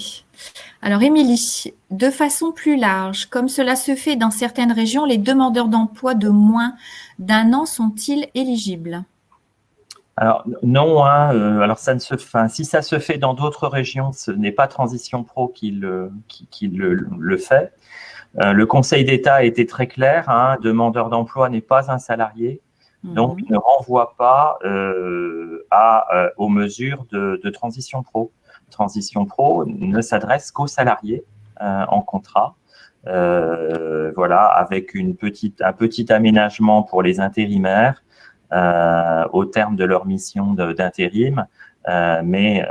Alors Émilie, de façon plus large, comme cela se fait dans certaines régions, les demandeurs d'emploi de moins d'1 an sont-ils éligibles ? Alors non, alors ça ne se fait. Si ça se fait dans d'autres régions, ce n'est pas Transition Pro qui le fait. Le Conseil d'État a été très clair. Un demandeur d'emploi n'est pas un salarié, donc ne renvoie pas aux mesures de Transition Pro. Transition Pro ne s'adresse qu'aux salariés en contrat. Voilà, avec un petit aménagement pour les intérimaires. Au terme de leur mission d'intérim, mais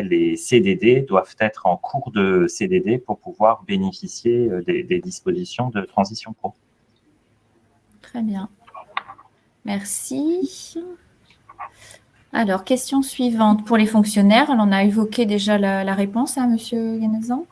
les CDD doivent être en cours de CDD pour pouvoir bénéficier des dispositions de Transition Pro. Très bien. Merci. Alors, question suivante pour les fonctionnaires. On a évoqué déjà la réponse, hein, Monsieur Guénézan.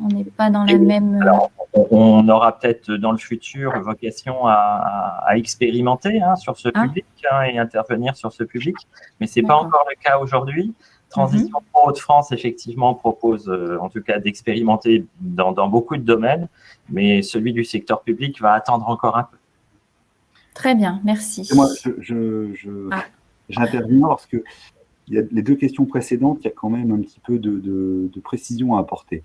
On n'est pas dans la même… Alors, on aura peut-être dans le futur vocation à expérimenter sur ce public et intervenir sur ce public, mais ce n'est pas encore le cas aujourd'hui. Transition Pro Hauts-de-France, effectivement, propose en tout cas d'expérimenter dans beaucoup de domaines, mais celui du secteur public va attendre encore un peu. Très bien, merci. Et moi, j'interviens parce que il y a les deux questions précédentes, il y a quand même un petit peu de précision à apporter.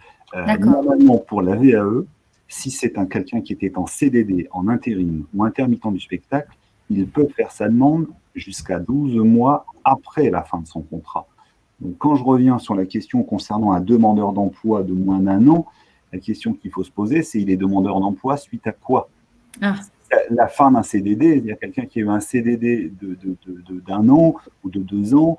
Normalement, pour la VAE, si c'est quelqu'un qui était en CDD, en intérim ou intermittent du spectacle, il peut faire sa demande jusqu'à 12 mois après la fin de son contrat. Donc, quand je reviens sur la question concernant un demandeur d'emploi de moins d'1 an, la question qu'il faut se poser, c'est il est demandeur d'emploi suite à quoi ? La fin d'un CDD, il y a quelqu'un qui a eu un CDD d'1 an ou de 2 ans.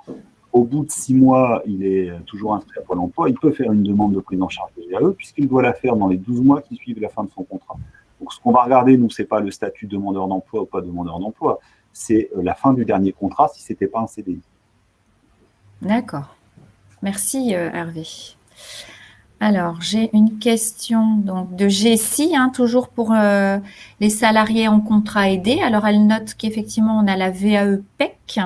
Au bout de 6 mois, il est toujours inscrit à Pôle emploi. Il peut faire une demande de prise en charge de VAE puisqu'il doit la faire dans les 12 mois qui suivent la fin de son contrat. Donc, ce qu'on va regarder, nous, ce n'est pas le statut demandeur d'emploi ou pas demandeur d'emploi. C'est la fin du dernier contrat si ce n'était pas un CDI. D'accord. Merci, Hervé. Alors, j'ai une question donc, de Jessie, toujours pour les salariés en contrat aidé. Alors, elle note qu'effectivement, on a la VAE PEC.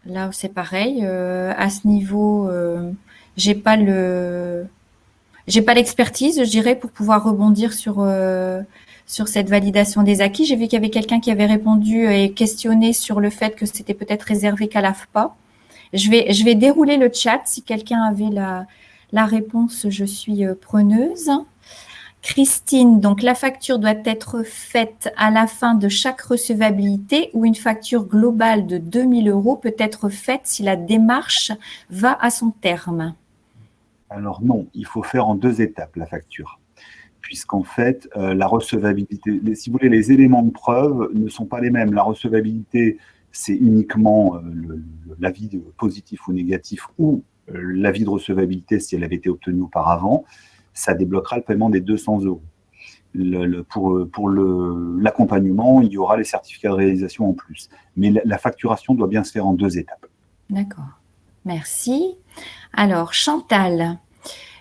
Là, c'est pareil. À ce niveau, j'ai pas l'expertise, je dirais, pour pouvoir rebondir sur cette validation des acquis. J'ai vu qu'il y avait quelqu'un qui avait répondu et questionné sur le fait que c'était peut-être réservé qu'à l'AFPA. Je vais dérouler le chat. Si quelqu'un avait la réponse, je suis preneuse. Christine, donc la facture doit être faite à la fin de chaque recevabilité ou une facture globale de 2 000 € peut être faite si la démarche va à son terme. Alors non, il faut faire en 2 étapes la facture, puisqu'en fait, la recevabilité, si vous voulez, les éléments de preuve ne sont pas les mêmes. La recevabilité, c'est uniquement l'avis positif ou négatif ou l'avis de recevabilité si elle avait été obtenue auparavant. Ça débloquera le paiement des 200 €. Pour l'accompagnement, il y aura les certificats de réalisation en plus. Mais la facturation doit bien se faire en 2 étapes. D'accord. Merci. Alors, Chantal,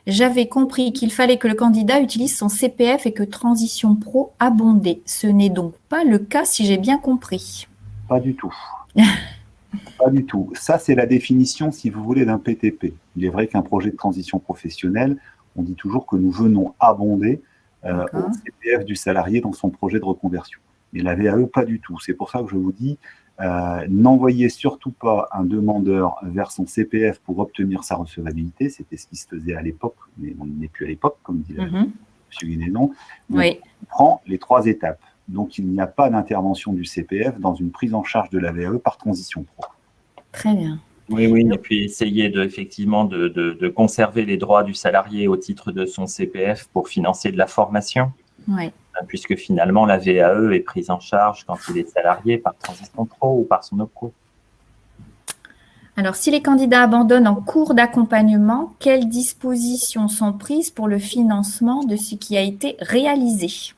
j'avais compris qu'il fallait que le candidat utilise son CPF et que Transition Pro abondait. Ce n'est donc pas le cas si j'ai bien compris. Pas du tout. Pas du tout. Ça, c'est la définition, si vous voulez, d'un PTP. Il est vrai qu'un projet de transition professionnelle, on dit toujours que nous venons abonder au CPF du salarié dans son projet de reconversion. Mais la VAE, pas du tout. C'est pour ça que je vous dis, N'envoyez surtout pas un demandeur vers son CPF pour obtenir sa recevabilité. C'était ce qui se faisait à l'époque, mais on n'est plus à l'époque, comme dit M. Guénézon. Oui. On prend les 3 étapes. Donc, il n'y a pas d'intervention du CPF dans une prise en charge de la VAE par transition pro. Très bien. Oui, oui, et puis essayer effectivement de conserver les droits du salarié au titre de son CPF pour financer de la formation. Oui. Puisque finalement, la VAE est prise en charge quand il est salarié par transition pro ou par son OPCO. Alors, si les candidats abandonnent en cours d'accompagnement, quelles dispositions sont prises pour le financement de ce qui a été réalisé?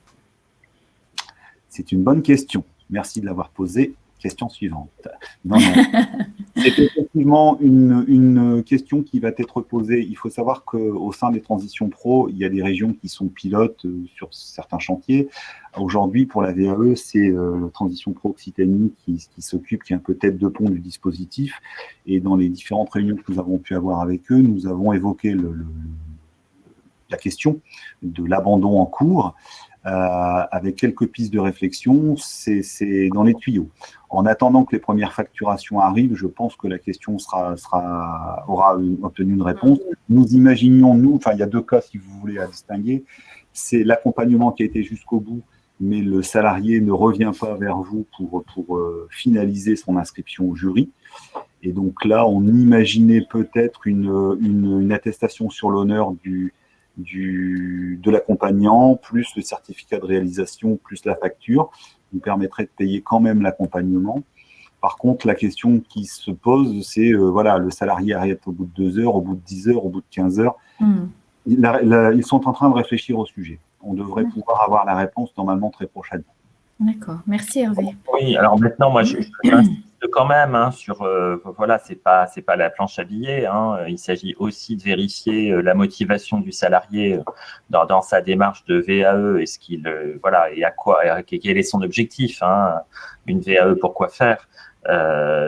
C'est une bonne question. Merci de l'avoir posée. Question suivante. Non, non. C'est effectivement une question qui va être posée. Il faut savoir qu'au sein des transitions pro, il y a des régions qui sont pilotes sur certains chantiers. Aujourd'hui, pour la VAE, c'est la transition pro Occitanie qui s'occupe, qui est un peu tête de pont du dispositif. Et dans les différentes réunions que nous avons pu avoir avec eux, nous avons évoqué la question de l'abandon en cours. Avec quelques pistes de réflexion, c'est dans les tuyaux. En attendant que les premières facturations arrivent, je pense que la question aura obtenu une réponse. Nous imaginions, il y a 2 cas, si vous voulez, à distinguer. C'est l'accompagnement qui a été jusqu'au bout, mais le salarié ne revient pas vers vous pour finaliser son inscription au jury. Et donc là, on imaginait peut-être une attestation sur l'honneur de l'accompagnant, plus le certificat de réalisation, plus la facture, nous permettrait de payer quand même l'accompagnement. Par contre, la question qui se pose, c'est, le salarié arrête au bout de 2 heures, au bout de 10 heures, au bout de 15 heures. Ils sont en train de réfléchir au sujet. On devrait pouvoir avoir la réponse normalement très prochainement. D'accord, merci Hervé. Oui, alors maintenant, moi, j'insiste quand même sur, c'est pas la planche à billets. Il s'agit aussi de vérifier la motivation du salarié dans sa démarche de VAE et à quoi, quel est son objectif. Une VAE, pourquoi faire?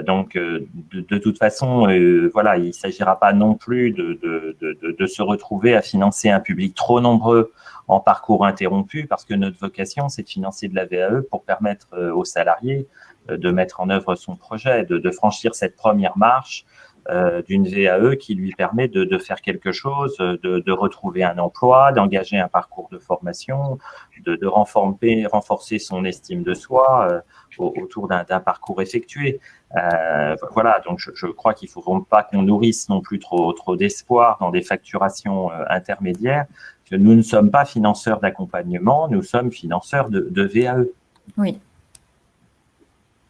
Donc, de toute façon, il ne s'agira pas non plus de se retrouver à financer un public trop nombreux en parcours interrompu, parce que notre vocation, c'est de financer de la VAE pour permettre aux salariés de mettre en œuvre son projet, de franchir cette première marche d'une VAE qui lui permet de faire quelque chose, de retrouver un emploi, d'engager un parcours de formation, de renforcer son estime de soi autour d'un parcours effectué. Donc je crois qu'il ne faut pas qu'on nourrisse non plus trop d'espoir dans des facturations intermédiaires, que nous ne sommes pas financeurs d'accompagnement, nous sommes financeurs de VAE. Oui.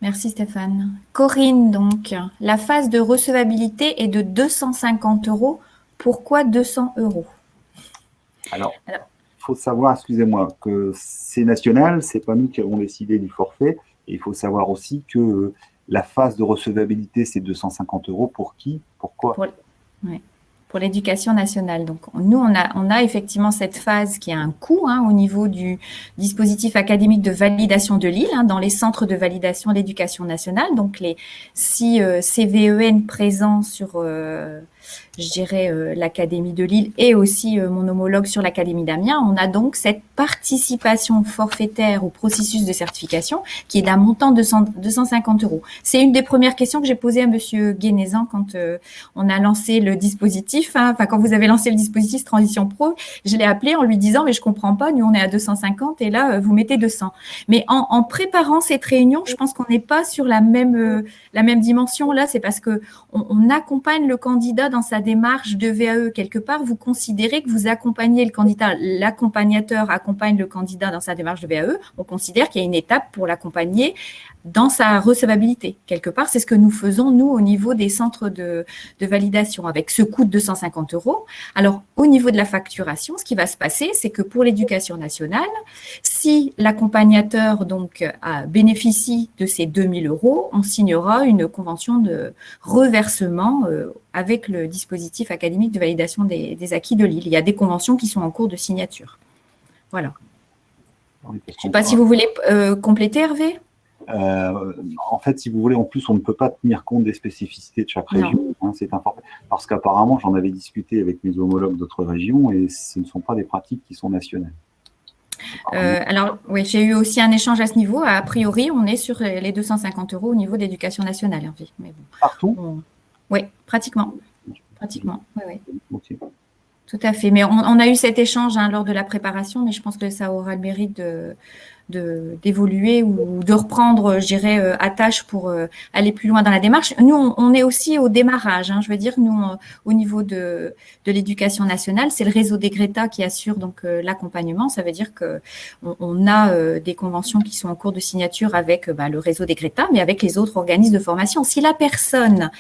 Merci Stéphane. Corinne, donc, la phase de recevabilité est de 250 €. Pourquoi 200 €? Alors, il faut savoir, excusez-moi, que c'est national, c'est pas nous qui avons décidé du forfait. Et il faut savoir aussi que la phase de recevabilité, c'est 250 € pour qui? Pourquoi? Pour l'éducation nationale. Donc, nous, on a effectivement cette phase qui a un coût au niveau du dispositif académique de validation de Lille, dans les centres de validation de l'éducation nationale. Donc, les 6 CVEN présents sur, l'Académie de Lille et aussi mon homologue sur l'Académie d'Amiens. On a donc cette participation forfaitaire au processus de certification qui est d'un montant de 250 €. C'est une des premières questions que j'ai posées à Monsieur Guénézan quand on a lancé le dispositif. Quand vous avez lancé le dispositif Transition Pro, je l'ai appelé en lui disant « mais je comprends pas, nous on est à 250 et là vous mettez 200 ». Mais en préparant cette réunion, je pense qu'on n'est pas sur la même dimension. Là, c'est parce que on accompagne le candidat dans sa démarche de VAE. Quelque part, vous considérez que vous accompagnez le candidat, l'accompagnateur accompagne le candidat dans sa démarche de VAE, on considère qu'il y a une étape pour l'accompagner dans sa recevabilité. Quelque part, c'est ce que nous faisons, nous, au niveau des centres de validation, avec ce coût de 250 €. Alors, au niveau de la facturation, ce qui va se passer, c'est que pour l'éducation nationale, si l'accompagnateur donc bénéficie de ces 2 000 €, on signera une convention de reversement avec le dispositif académique de validation des acquis de Lille. Il y a des conventions qui sont en cours de signature. Voilà. Je ne sais pas si vous voulez compléter, Hervé. En fait, si vous voulez, en plus, on ne peut pas tenir compte des spécificités de chaque région. C'est important. Parce qu'apparemment, j'en avais discuté avec mes homologues d'autres régions et ce ne sont pas des pratiques qui sont nationales. Alors, oui, j'ai eu aussi un échange à ce niveau. A priori, on est sur les 250 € au niveau d'éducation nationale, Hervé. Mais bon, Partout oui, pratiquement. Pratiquement, oui. Ok. Tout à fait. Mais on a eu cet échange lors de la préparation, mais je pense que ça aura le mérite d'évoluer ou de reprendre, je dirais, à tâche pour aller plus loin dans la démarche. Nous, on est aussi au démarrage. Je veux dire, nous, au niveau de l'éducation nationale, c'est le réseau des Greta qui assure donc l'accompagnement. Ça veut dire que on a des conventions qui sont en cours de signature avec le réseau des Greta, mais avec les autres organismes de formation. Si la personne,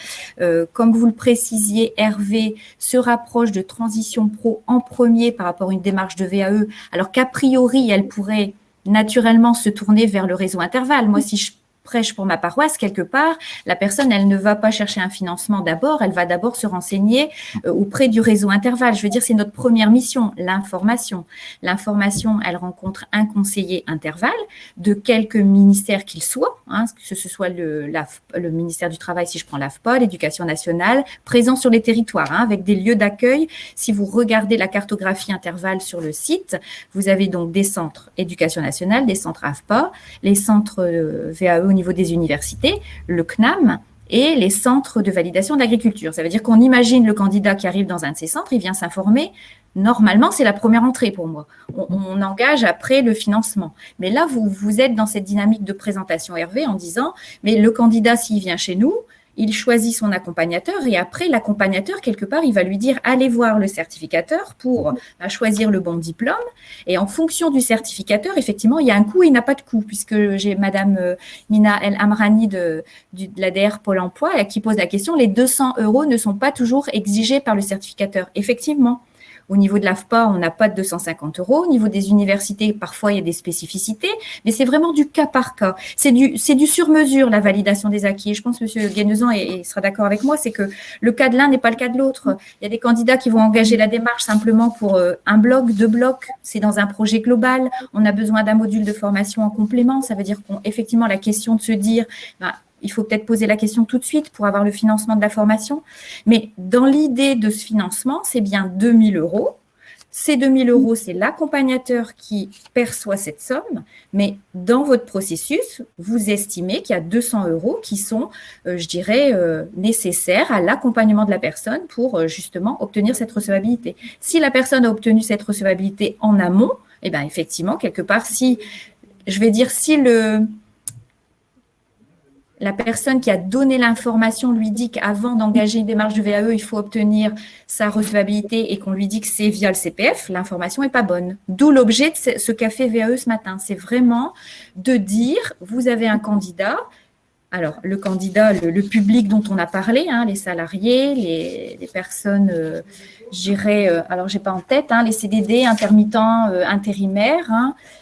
comme vous le précisiez, Hervé, se rapproche de Transition Pro en premier par rapport à une démarche de VAE, alors qu'a priori, elle pourrait naturellement se tourner vers le réseau Interval. Moi, si je prêche pour ma paroisse, quelque part, la personne, elle ne va pas chercher un financement d'abord, elle va d'abord se renseigner auprès du réseau Interval. Je veux dire, c'est notre première mission, l'information. L'information, elle rencontre un conseiller Interval de quelque ministère qu'il soit, que ce soit le ministère du Travail, si je prends l'AFPA, l'Éducation nationale, présent sur les territoires, avec des lieux d'accueil. Si vous regardez la cartographie Interval sur le site, vous avez donc des centres Éducation nationale, des centres AFPA, les centres VAE au niveau des universités, le CNAM et les centres de validation de l'agriculture. Ça veut dire qu'on imagine le candidat qui arrive dans un de ces centres, il vient s'informer. Normalement, c'est la première entrée pour moi. On engage après le financement. Mais là, vous êtes dans cette dynamique de présentation, Hervé, en disant, mais le candidat, s'il vient chez nous, il choisit son accompagnateur et après, l'accompagnateur, quelque part, il va lui dire, allez voir le certificateur pour choisir le bon diplôme. Et en fonction du certificateur, effectivement, il y a un coût et il n'a pas de coût, puisque j'ai Madame Mina El Amrani de l'ADR Pôle emploi qui pose la question, les 200 € ne sont pas toujours exigés par le certificateur. Effectivement. Au niveau de l'AFPA, on n'a pas de 250 €. Au niveau des universités, parfois, il y a des spécificités, mais c'est vraiment du cas par cas. C'est du sur-mesure, la validation des acquis. Et je pense que M. Guénezan sera d'accord avec moi, c'est que le cas de l'un n'est pas le cas de l'autre. Il y a des candidats qui vont engager la démarche simplement pour un bloc, 2 blocs. C'est dans un projet global. On a besoin d'un module de formation en complément. Ça veut dire qu'effectivement, la question de se dire... il faut peut-être poser la question tout de suite pour avoir le financement de la formation. Mais dans l'idée de ce financement, c'est bien 2 000 €. Ces 2 000 €, c'est l'accompagnateur qui perçoit cette somme. Mais dans votre processus, vous estimez qu'il y a 200 € qui sont, je dirais, nécessaires à l'accompagnement de la personne pour justement obtenir cette recevabilité. Si la personne a obtenu cette recevabilité en amont, eh bien, effectivement, quelque part, si la personne qui a donné l'information lui dit qu'avant d'engager une démarche de VAE, il faut obtenir sa recevabilité et qu'on lui dit que c'est via le CPF, l'information n'est pas bonne. D'où l'objet de ce café VAE ce matin. C'est vraiment de dire, vous avez un candidat. Alors, le candidat, le public dont on a parlé, les salariés, les personnes, alors je n'ai pas en tête, les CDD, intermittents, intérimaires.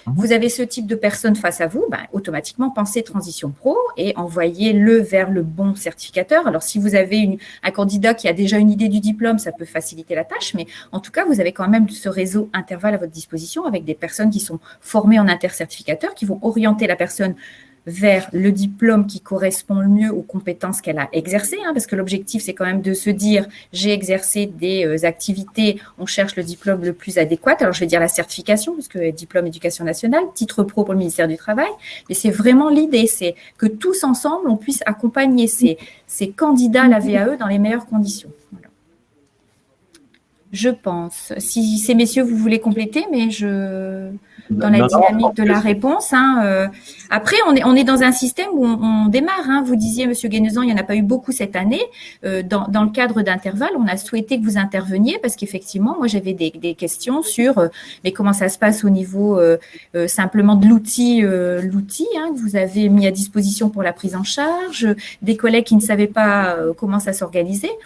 Vous avez ce type de personnes face à vous, automatiquement, pensez Transition Pro et envoyez-le vers le bon certificateur. Alors, si vous avez un candidat qui a déjà une idée du diplôme, ça peut faciliter la tâche, mais en tout cas, vous avez quand même ce réseau Interval à votre disposition avec des personnes qui sont formées en intercertificateur, qui vont orienter la personne vers le diplôme qui correspond le mieux aux compétences qu'elle a exercées, parce que l'objectif, c'est quand même de se dire, j'ai exercé des activités, on cherche le diplôme le plus adéquat. Alors, je vais dire la certification, parce que diplôme éducation nationale, titre pro pour le ministère du Travail, mais c'est vraiment l'idée, c'est que tous ensemble, on puisse accompagner ces candidats à la VAE dans les meilleures conditions. Voilà. Je pense. Si ces messieurs, vous voulez compléter, mais dans la dynamique de la réponse. Après, on est dans un système où on démarre. Vous disiez, M. Guénezan, il n'y en a pas eu beaucoup cette année. Dans le cadre d'Interval, on a souhaité que vous interveniez parce qu'effectivement, moi, j'avais des questions sur mais comment ça se passe au niveau simplement de l'outil que vous avez mis à disposition pour la prise en charge, des collègues qui ne savaient pas comment ça s'organisait.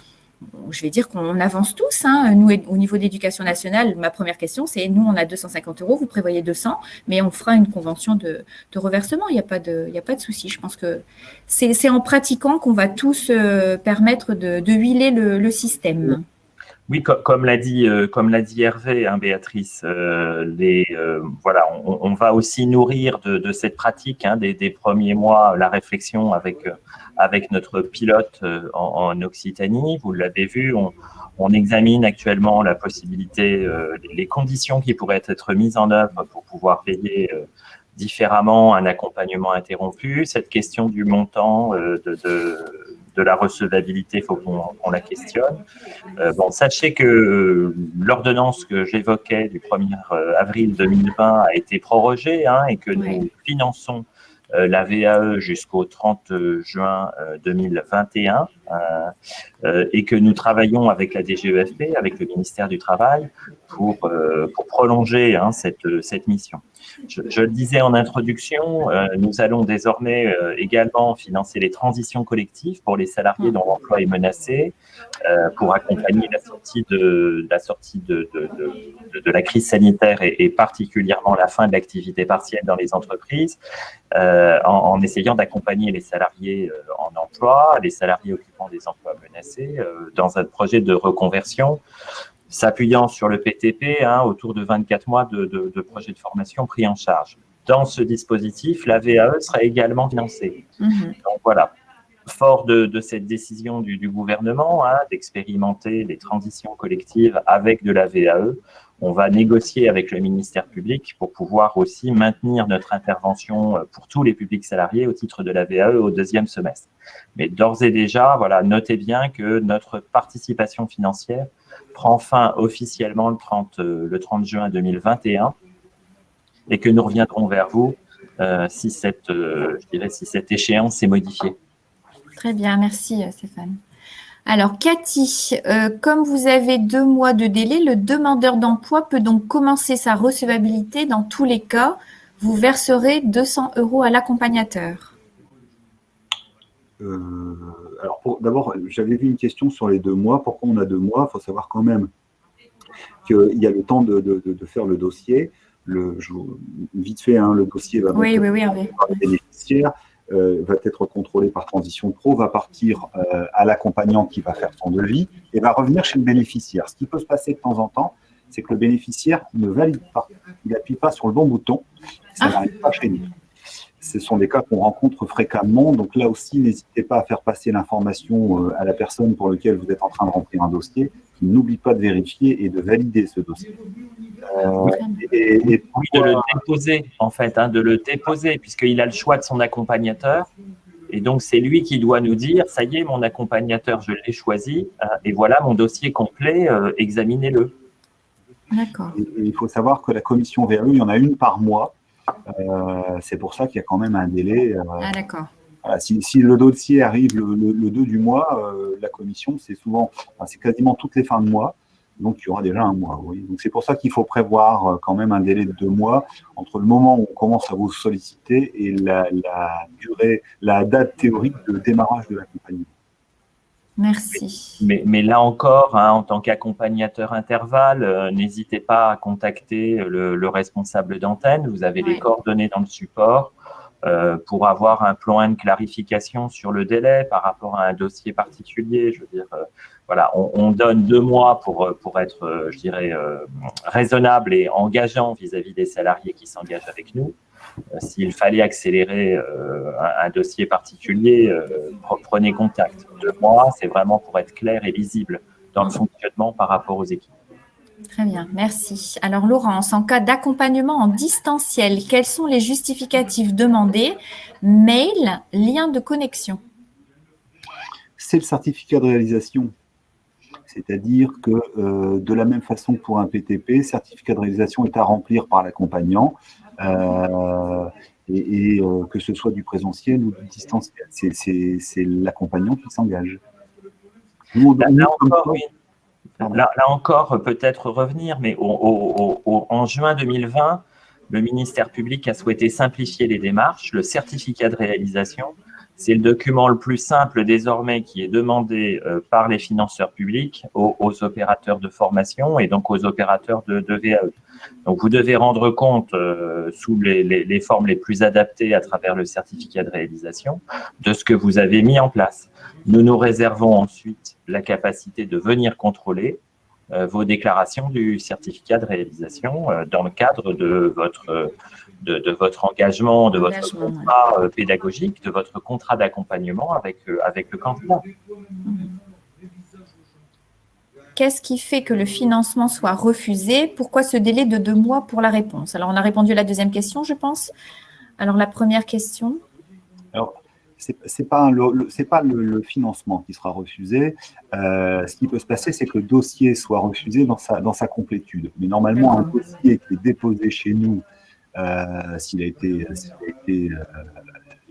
Je vais dire qu'on avance tous. Nous, au niveau de l'éducation nationale, ma première question, c'est nous, on a 250 €, vous prévoyez 200, mais on fera une convention de reversement. Il n'y a pas de souci. Je pense que c'est en pratiquant qu'on va tous permettre de huiler le système. Oui, comme l'a dit Hervé, Béatrice, voilà, on va aussi nourrir de cette pratique des premiers mois la réflexion avec notre pilote en Occitanie. Vous l'avez vu, On examine actuellement la possibilité, les conditions qui pourraient être mises en œuvre pour pouvoir payer différemment un accompagnement interrompu. Cette question du montant de la recevabilité, il faut qu'on la questionne. Sachez que l'ordonnance que j'évoquais du 1er avril 2020 a été prorogée et que nous finançons la VAE jusqu'au 30 juin 2021 et que nous travaillons avec la DGEFP, avec le ministère du Travail, pour prolonger cette mission. Je le disais en introduction, nous allons désormais également financer les transitions collectives pour les salariés dont l'emploi est menacé, pour accompagner la sortie de la crise sanitaire et particulièrement la fin de l'activité partielle dans les entreprises, en essayant d'accompagner les salariés en emploi, les salariés occupant des emplois menacés, dans un projet de reconversion, s'appuyant sur le PTP, autour de 24 mois de projet de formation pris en charge. Dans ce dispositif, la VAE sera également financée. Donc voilà, fort de cette décision du gouvernement d'expérimenter les transitions collectives avec de la VAE, on va négocier avec le ministère public pour pouvoir aussi maintenir notre intervention pour tous les publics salariés au titre de la VAE au 2e semestre. Mais d'ores et déjà, voilà, notez bien que notre participation financière prend fin officiellement le 30 juin 2021 et que nous reviendrons vers vous si cette échéance est modifiée. Très bien, merci Stéphane. Alors Cathy, comme vous avez 2 mois de délai, le demandeur d'emploi peut donc commencer sa recevabilité dans tous les cas. Vous verserez 200 € à l'accompagnateur. Alors d'abord, j'avais vu une question sur les 2 mois. Pourquoi on a 2 mois? Il faut savoir quand même qu'il y a le temps de faire le dossier. Vite fait, le dossier va par les bénéficiaires. Va être contrôlé par Transition Pro, va partir à l'accompagnant qui va faire son devis et va revenir chez le bénéficiaire. Ce qui peut se passer de temps en temps, c'est que le bénéficiaire ne valide pas, il n'appuie pas sur le bon bouton, ça n'arrive pas chez nous. Ce sont des cas qu'on rencontre fréquemment, donc là aussi, n'hésitez pas à faire passer l'information à la personne pour laquelle vous êtes en train de remplir un dossier, qui n'oublie pas de vérifier et de valider ce dossier. De le déposer, en fait, de le déposer, puisqu'il a le choix de son accompagnateur. Et donc, c'est lui qui doit nous dire, ça y est, mon accompagnateur, je l'ai choisi, et voilà mon dossier complet, examinez-le. D'accord. Et il faut savoir que la commission VAE, il y en a une par mois. C'est pour ça qu'il y a quand même un délai. D'accord. Voilà, si le dossier arrive le 2 du mois, la commission, c'est quasiment toutes les fins de mois. Donc, il y aura déjà un mois. Oui. Donc, c'est pour ça qu'il faut prévoir quand même un délai de 2 mois entre le moment où on commence à vous solliciter et la date théorique de démarrage de l'accompagnement. Merci. Mais là encore, en tant qu'accompagnateur intervalle, n'hésitez pas à contacter le responsable d'antenne. Vous avez les coordonnées dans le support pour avoir un plan de clarification sur le délai par rapport à un dossier particulier. Je veux dire, voilà, on donne 2 mois pour être, je dirais, raisonnable et engageant vis-à-vis des salariés qui s'engagent avec nous. S'il fallait accélérer un dossier particulier, prenez contact. 2 mois, c'est vraiment pour être clair et lisible dans le fonctionnement par rapport aux équipes. Très bien, merci. Alors Laurence, en cas d'accompagnement en distanciel, quels sont les justificatifs demandés? Mail, lien de connexion. C'est le certificat de réalisation. C'est-à-dire que de la même façon que pour un PTP, certificat de réalisation est à remplir par l'accompagnant et que ce soit du présentiel ou du distanciel. C'est l'accompagnant qui s'engage. Là encore, peut-être revenir, mais en juin 2020, le ministère public a souhaité simplifier les démarches. Le certificat de réalisation, c'est le document le plus simple désormais qui est demandé par les financeurs publics aux opérateurs de formation et donc aux opérateurs de VAE. Donc, vous devez rendre compte sous les formes les plus adaptées à travers le certificat de réalisation de ce que vous avez mis en place. Nous nous réservons ensuite la capacité de venir contrôler vos déclarations du certificat de réalisation dans le cadre de votre engagement, de votre contrat pédagogique, de votre contrat d'accompagnement avec le candidat. qu'est-ce qui fait que le financement soit refusé? Pourquoi ce délai de 2 mois pour la réponse? Alors, on a répondu à la deuxième question, je pense. Alors, la première question. Alors, c'est pas le financement qui sera refusé. Ce qui peut se passer, c'est que le dossier soit refusé dans sa complétude. Mais normalement, un dossier qui est déposé chez nous,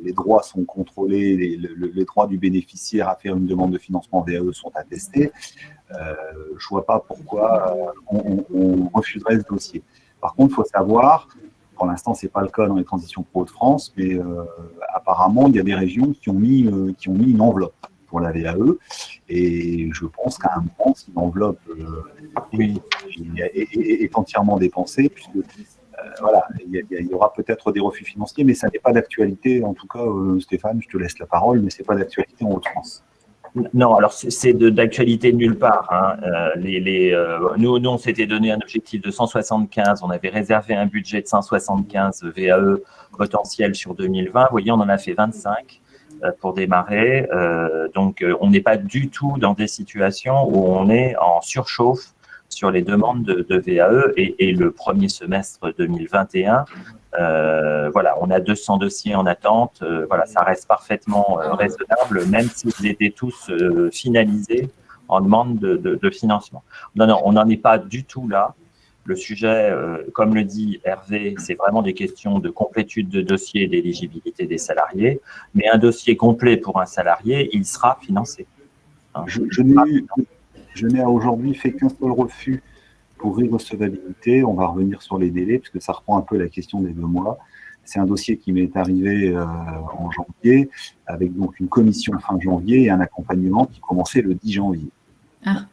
les droits sont contrôlés, les droits du bénéficiaire à faire une demande de financement VAE sont attestés, je ne vois pas pourquoi on refuserait ce dossier. Par contre, il faut savoir, pour l'instant, ce n'est pas le cas dans les transitions pro de France, mais apparemment, il y a des régions qui ont mis une enveloppe pour la VAE, et je pense qu'à un moment, si l'enveloppe est entièrement dépensée, puisque voilà, il y aura peut-être des refus financiers, mais ça n'est pas d'actualité. En tout cas, Stéphane, je te laisse la parole, mais ce n'est pas d'actualité en Haute-France. Non, alors c'est d'actualité de nulle part. Hein. Nous, on s'était donné un objectif de 175, on avait réservé un budget de 175 VAE potentiel sur 2020. Vous voyez, on en a fait 25 pour démarrer. Donc, on n'est pas du tout dans des situations où on est en surchauffe sur les demandes de VAE et le premier semestre 2021. Voilà, on a 200 dossiers en attente. Voilà, ça reste parfaitement raisonnable, même s'ils étaient tous finalisés en demande de financement. Non, on n'en est pas du tout là. Le sujet, comme le dit Hervé, c'est vraiment des questions de complétude de dossier et d'éligibilité des salariés. Mais un dossier complet pour un salarié, il sera financé. Hein. Je n'ai aujourd'hui fait qu'un seul refus pour irrecevabilité. On va revenir sur les délais, puisque ça reprend un peu la question des 2 mois. C'est un dossier qui m'est arrivé en janvier, avec donc une commission fin janvier et un accompagnement qui commençait le 10 janvier. Ah.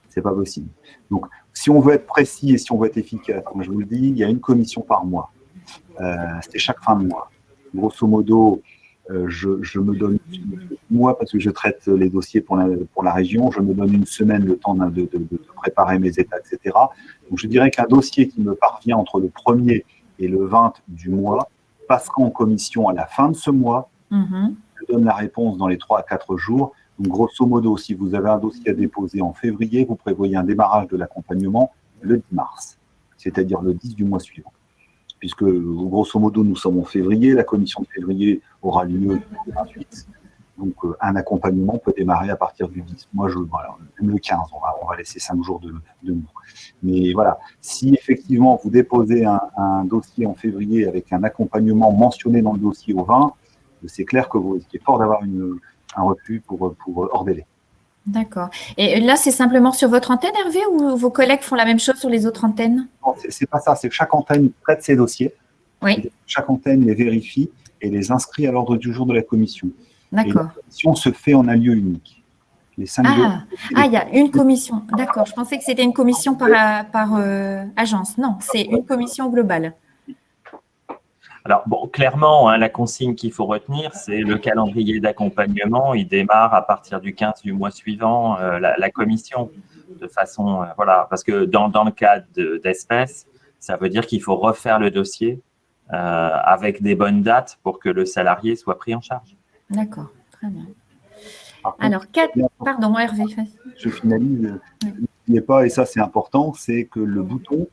C'est pas possible. Donc, si on veut être précis et si on veut être efficace, moi je vous le dis, il y a une commission par mois. C'était chaque fin de mois. Grosso modo, je me donne, moi, parce que je traite les dossiers pour la région, je me donne une semaine le temps de préparer mes états, etc. Donc, je dirais qu'un dossier qui me parvient entre le 1er et le 20 du mois passera en commission à la fin de ce mois. Je donne la réponse dans les 3 à 4 jours. Donc, grosso modo, si vous avez un dossier à déposer en février, vous prévoyez un démarrage de l'accompagnement le 10 mars, c'est-à-dire le 10 du mois suivant. Puisque, grosso modo, nous sommes en février, la commission de février aura lieu le 28. Donc, un accompagnement peut démarrer à partir du 10. Moi, même le 15, on va laisser 5 jours de mois. Mais voilà, si effectivement vous déposez un dossier en février avec un accompagnement mentionné dans le dossier au 20, c'est clair que vous risquez fort d'avoir un refus pour hors délai. D'accord. Et là, c'est simplement sur votre antenne, Hervé, ou vos collègues font la même chose sur les autres antennes? Non, c'est pas ça. C'est que chaque antenne traite ses dossiers. Oui. Chaque antenne les vérifie et les inscrit à l'ordre du jour de la commission. D'accord. Et la commission se fait en un lieu unique. Les 5 il y a une commission. D'accord. Je pensais que c'était une commission par agence. Non, c'est une commission globale. Alors, bon, clairement, hein, la consigne qu'il faut retenir, c'est le calendrier d'accompagnement. Il démarre à partir du 15 du mois suivant, la commission, de façon, voilà, parce que dans le cas d'espèces, ça veut dire qu'il faut refaire le dossier avec des bonnes dates pour que le salarié soit pris en charge. D'accord, très bien. Alors, pardon, Hervé. Je finalise. N'oubliez pas, et ça c'est important, c'est que le bouton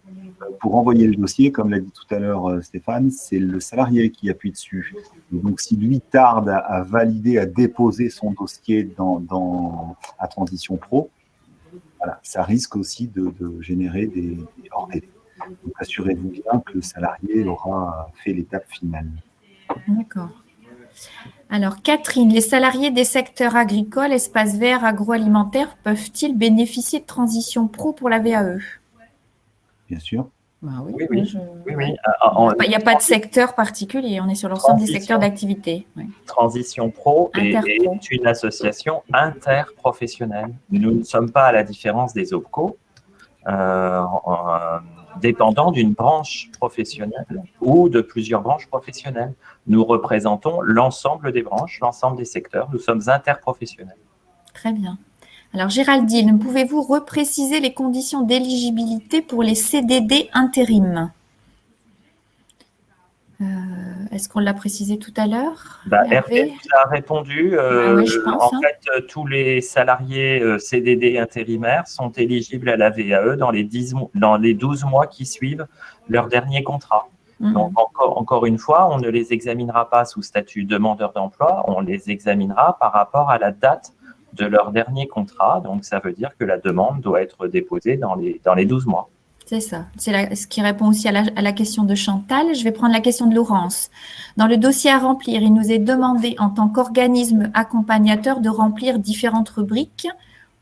pour envoyer le dossier, comme l'a dit tout à l'heure Stéphane, c'est le salarié qui appuie dessus. Et donc, si lui tarde à valider, à déposer son dossier à Transition Pro, voilà, ça risque aussi de générer des hors délai. Donc, assurez-vous bien que le salarié aura fait l'étape finale. D'accord. Alors, Catherine, les salariés des secteurs agricoles, espaces verts, agroalimentaires peuvent-ils bénéficier de Transition Pro pour la VAE? Bien sûr. Oui. Il n'y a pas de secteur particulier, on est sur l'ensemble des secteurs d'activité. Oui. Transition Pro est une association interprofessionnelle. Nous ne sommes pas, à la différence des OPCO, dépendants d'une branche professionnelle ou de plusieurs branches professionnelles. Nous représentons l'ensemble des branches, l'ensemble des secteurs. Nous sommes interprofessionnels. Très bien. Alors, Géraldine, pouvez-vous repréciser les conditions d'éligibilité pour les CDD intérim? Est-ce qu'on l'a précisé tout à l'heure? Hervé vous a répondu. Oui, je pense. En fait, tous les salariés CDD intérimaires sont éligibles à la VAE dans les 12 mois qui suivent leur dernier contrat. Donc, encore une fois, on ne les examinera pas sous statut demandeur d'emploi, on les examinera par rapport à la date de leur dernier contrat. Donc, ça veut dire que la demande doit être déposée dans les 12 mois. C'est ça. C'est ce qui répond aussi à la question de Chantal. Je vais prendre la question de Laurence. Dans le dossier à remplir, il nous est demandé en tant qu'organisme accompagnateur de remplir différentes rubriques.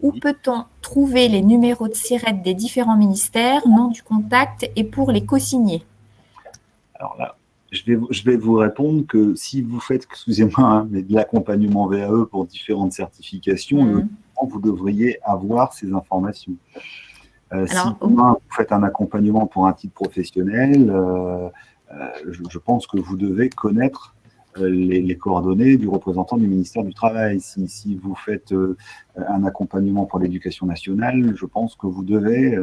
Où peut-on trouver les numéros de SIRET des différents ministères, nom du contact et pour les co-signer? Alors là, je vais vous répondre que si vous faites, excusez-moi, mais de l'accompagnement VAE pour différentes certifications, vous devriez avoir ces informations. Si demain, vous faites un accompagnement pour un titre professionnel, je pense que vous devez connaître les coordonnées du représentant du ministère du Travail. Si vous faites un accompagnement pour l'éducation nationale, je pense que vous devez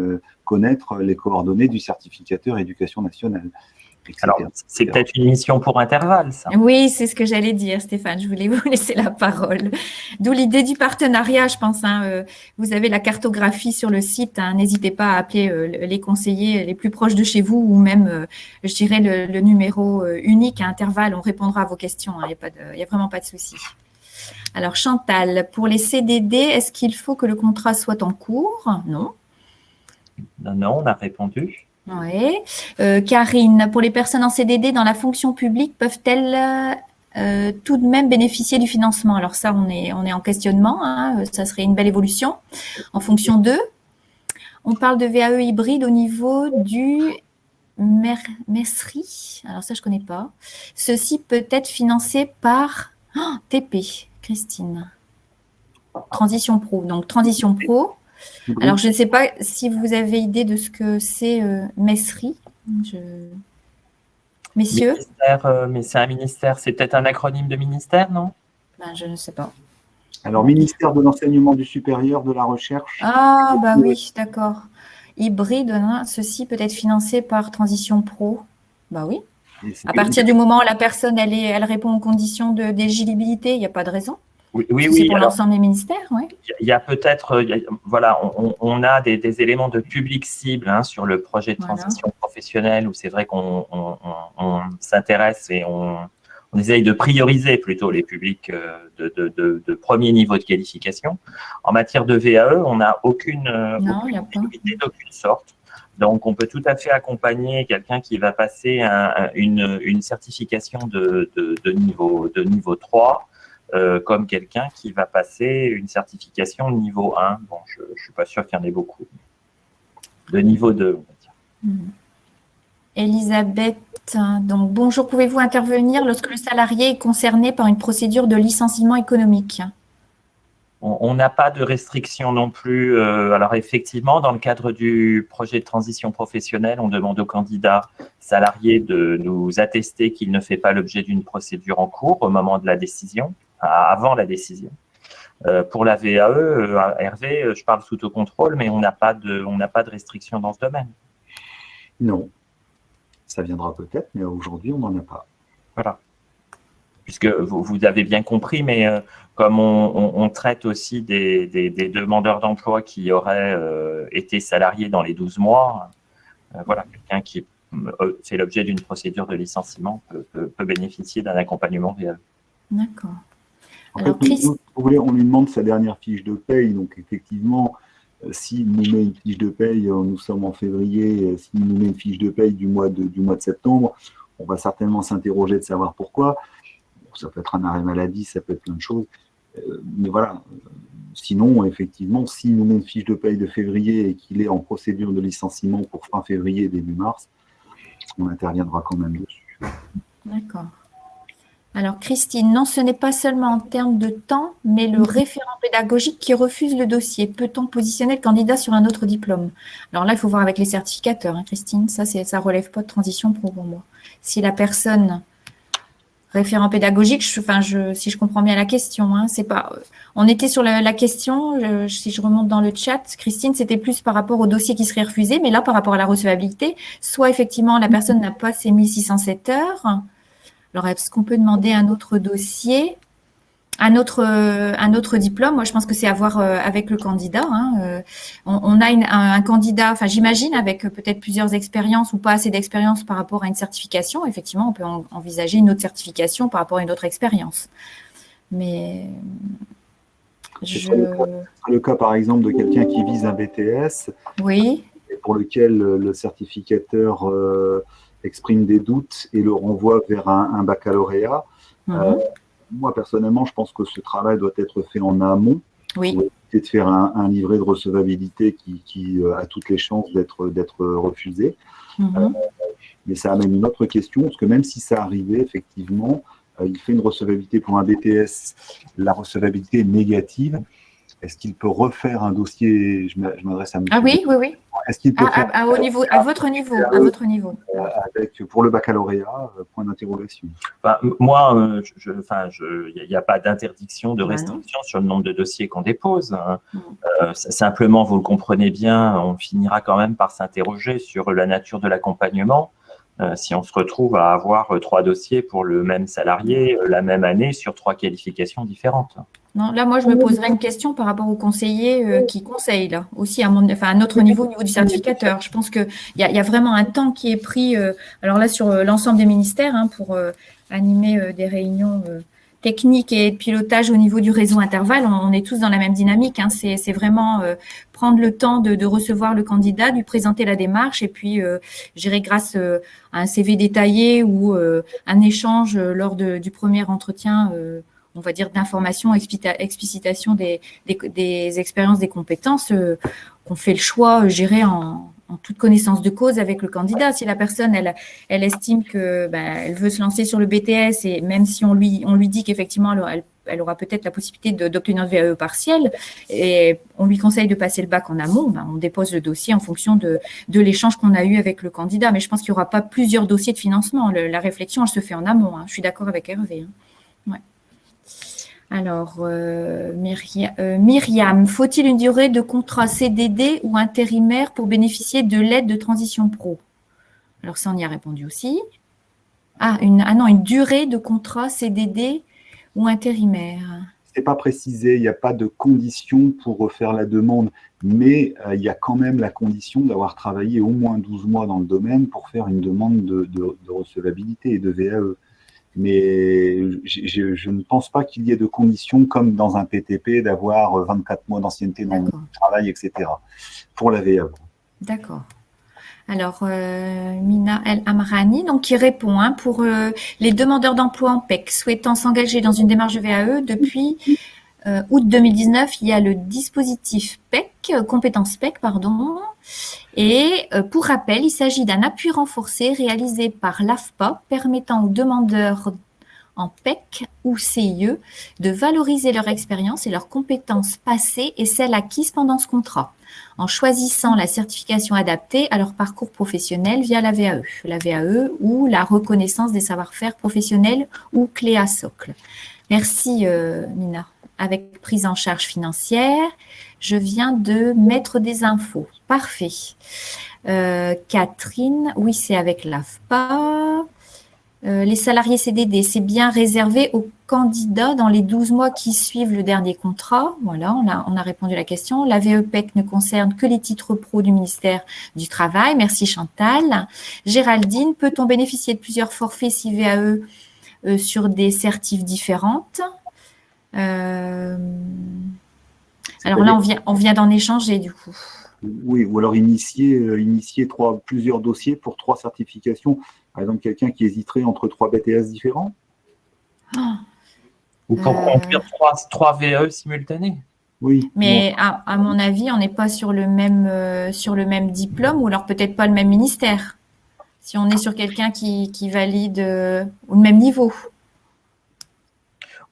connaître les coordonnées du certificateur éducation nationale. Alors, c'est peut-être une mission pour intervalle, ça. Oui, c'est ce que j'allais dire, Stéphane. Je voulais vous laisser la parole. D'où l'idée du partenariat, je pense. Vous avez la cartographie sur le site. N'hésitez pas à appeler les conseillers les plus proches de chez vous ou même, je dirais, le numéro unique à intervalle. On répondra à vos questions. Il n'y a vraiment pas de souci. Alors, Chantal, pour les CDD, est-ce qu'il faut que le contrat soit en cours? Non. Non, on a répondu. Oui. Karine, pour les personnes en CDD dans la fonction publique, peuvent-elles tout de même bénéficier du financement? Alors ça, on est en questionnement. Ça serait une belle évolution. En fonction d'eux, on parle de VAE hybride au niveau du MESRI. Alors ça, je ne connais pas. Ceci peut être financé par TP, Christine. Transition Pro. Donc, Transition Pro. Alors, je ne sais pas si vous avez idée de ce que c'est MESRI. Messieurs? Mais c'est un ministère, c'est peut-être un acronyme de ministère, non? Je ne sais pas. Alors, ministère de l'enseignement du supérieur, de la recherche. Ah, bah oui, d'accord. Hybride, ceci peut être financé par Transition Pro. Bah oui. À partir du moment où la personne, elle répond aux conditions d'éligibilité, il n'y a pas de raison. Oui. C'est pour l'ensemble des ministères, oui. Il y a peut-être, voilà, on a des éléments de public cible sur le projet de transition professionnelle où c'est vrai qu'on s'intéresse et on essaye de prioriser plutôt les publics de premier niveau de qualification. En matière de VAE, on n'a aucune priorité d'aucune sorte. Donc, on peut tout à fait accompagner quelqu'un qui va passer une certification de niveau 3. Comme quelqu'un qui va passer une certification de niveau 1. Bon, je ne suis pas sûr qu'il y en ait beaucoup. De niveau 2, on va dire. Elisabeth, donc bonjour, pouvez-vous intervenir lorsque le salarié est concerné par une procédure de licenciement économique? On n'a pas de restriction non plus. Alors effectivement, dans le cadre du projet de transition professionnelle, on demande au candidat salarié de nous attester qu'il ne fait pas l'objet d'une procédure en cours au moment de la décision. Avant la décision. Pour la VAE, Hervé, je parle sous autocontrôle, mais on n'a pas de restriction dans ce domaine. Non. Ça viendra peut-être, mais aujourd'hui, on n'en a pas. Voilà. Puisque vous avez bien compris, mais comme on traite aussi des demandeurs d'emploi qui auraient été salariés dans les 12 mois, voilà, quelqu'un qui fait l'objet d'une procédure de licenciement peut bénéficier d'un accompagnement VAE. D'accord. Alors, on lui demande sa dernière fiche de paye. Donc, effectivement, s'il nous met une fiche de paye, nous sommes en février, s'il nous met une fiche de paye du mois de septembre, on va certainement s'interroger de savoir pourquoi. Ça peut être un arrêt maladie, ça peut être plein de choses. Mais voilà. Sinon, effectivement, s'il nous met une fiche de paye de février et qu'il est en procédure de licenciement pour fin février, début mars, on interviendra quand même dessus. D'accord. Alors, Christine, non, ce n'est pas seulement en termes de temps, mais le référent pédagogique qui refuse le dossier. Peut-on positionner le candidat sur un autre diplôme? Alors là, il faut voir avec les certificateurs, Christine. Ça ne relève pas de transition pour moi. Si la personne référent pédagogique, si je comprends bien la question, c'est pas. On était sur la question, si je remonte dans le chat, Christine, c'était plus par rapport au dossier qui serait refusé, mais là, par rapport à la recevabilité, soit effectivement, la personne n'a pas ses 1607 heures, Alors, est-ce qu'on peut demander un autre dossier, un autre diplôme? Moi, je pense que c'est à voir avec le candidat. On a un candidat, enfin, j'imagine, avec peut-être plusieurs expériences ou pas assez d'expérience par rapport à une certification. Effectivement, on peut envisager une autre certification par rapport à une autre expérience. Mais C'est le cas, par exemple, de quelqu'un qui vise un BTS, oui, et pour lequel le certificateur exprime des doutes et le renvoie vers un baccalauréat. Moi, personnellement, je pense que ce travail doit être fait en amont. Oui. Pour éviter de faire un livret de recevabilité qui a toutes les chances d'être refusé. Mais ça amène une autre question, parce que même si ça arrivait, effectivement, il fait une recevabilité pour un BTS, la recevabilité est négative. Est-ce qu'il peut refaire un dossier? Je m'adresse à monsieur. Ah oui, oui, oui. Est-ce qu'il peut faire à votre niveau. Pour le baccalauréat, point d'interrogation. Enfin, moi, il n'y a pas d'interdiction, de restriction sur le nombre de dossiers qu'on dépose. Simplement, vous le comprenez bien, on finira quand même par s'interroger sur la nature de l'accompagnement. Si on se retrouve à avoir 3 dossiers pour le même salarié la même année sur 3 qualifications différentes. Non, là, moi, je me poserais une question par rapport au conseiller qui conseille, là, aussi à un autre niveau, au niveau du certificateur. Je pense qu'il y a vraiment un temps qui est pris, alors là, sur l'ensemble des ministères, pour animer des réunions techniques et de pilotage au niveau du réseau Interval. On est tous dans la même dynamique. C'est vraiment prendre le temps de recevoir le candidat, lui présenter la démarche et puis gérer grâce à un CV détaillé ou un échange lors du premier entretien on va dire, d'information, explicitation des expériences, des compétences, qu'on fait le choix, gérer en toute connaissance de cause avec le candidat. Si la personne, elle estime que elle veut se lancer sur le BTS et même si on lui dit qu'effectivement, elle aura peut-être la possibilité d'obtenir un VAE partiel et on lui conseille de passer le bac en amont, on dépose le dossier en fonction de l'échange qu'on a eu avec le candidat. Mais je pense qu'il n'y aura pas plusieurs dossiers de financement. La réflexion, elle se fait en amont. Je suis d'accord avec Hervé. Ouais. Alors, Myriam, faut-il une durée de contrat CDD ou intérimaire pour bénéficier de l'aide de transition pro? Alors, ça, on y a répondu aussi. Une durée de contrat CDD ou intérimaire. Ce n'est pas précisé, il n'y a pas de condition pour refaire la demande, mais il y a quand même la condition d'avoir travaillé au moins 12 mois dans le domaine pour faire une demande de recevabilité et de VAE. Mais je ne pense pas qu'il y ait de conditions comme dans un PTP d'avoir 24 mois d'ancienneté dans le travail, etc. pour la VAE. D'accord. Alors, Mina El Amrani, donc, qui répond pour les demandeurs d'emploi en PEC souhaitant s'engager dans une démarche de VAE depuis août 2019, il y a le dispositif PEC, compétences PEC, pardon. Et pour rappel, il s'agit d'un appui renforcé réalisé par l'AFPA permettant aux demandeurs en PEC ou CIE de valoriser leur expérience et leurs compétences passées et celles acquises pendant ce contrat, en choisissant la certification adaptée à leur parcours professionnel via la VAE ou la reconnaissance des savoir-faire professionnels ou CLEA socle. Merci Mina. Avec prise en charge financière, je viens de mettre des infos. Parfait. Catherine, oui, c'est avec l'AFPA. Les salariés CDD, c'est bien réservé aux candidats dans les 12 mois qui suivent le dernier contrat. Voilà, on a répondu à la question. La VEPEC ne concerne que les titres pro du ministère du Travail. Merci Chantal. Géraldine, peut-on bénéficier de plusieurs forfaits si VAE sur des certifs différentes? Alors là, on vient d'en échanger du coup. Oui, ou alors initier plusieurs dossiers pour 3 certifications. Par exemple, quelqu'un qui hésiterait entre 3 BTS différents. Ou pour conduire 3 VAE simultanés. Oui. Mais à mon avis, on n'est pas sur le même diplôme ou alors peut-être pas le même ministère. Si on est sur quelqu'un qui valide au même niveau.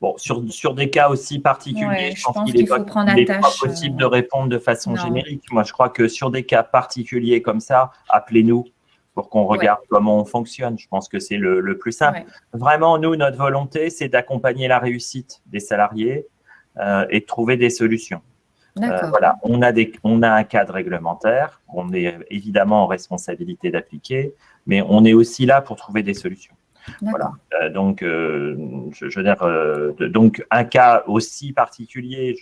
Bon, sur des cas aussi particuliers, je pense qu'il n'est pas possible de répondre de façon générique. Moi, je crois que sur des cas particuliers comme ça, appelez-nous pour qu'on regarde comment on fonctionne. Je pense que c'est le plus simple. Ouais. Vraiment, nous, notre volonté, c'est d'accompagner la réussite des salariés et de trouver des solutions. Voilà, on a un cadre réglementaire, on est évidemment en responsabilité d'appliquer, mais on est aussi là pour trouver des solutions. Voilà. Donc, je veux dire, donc, un cas aussi particulier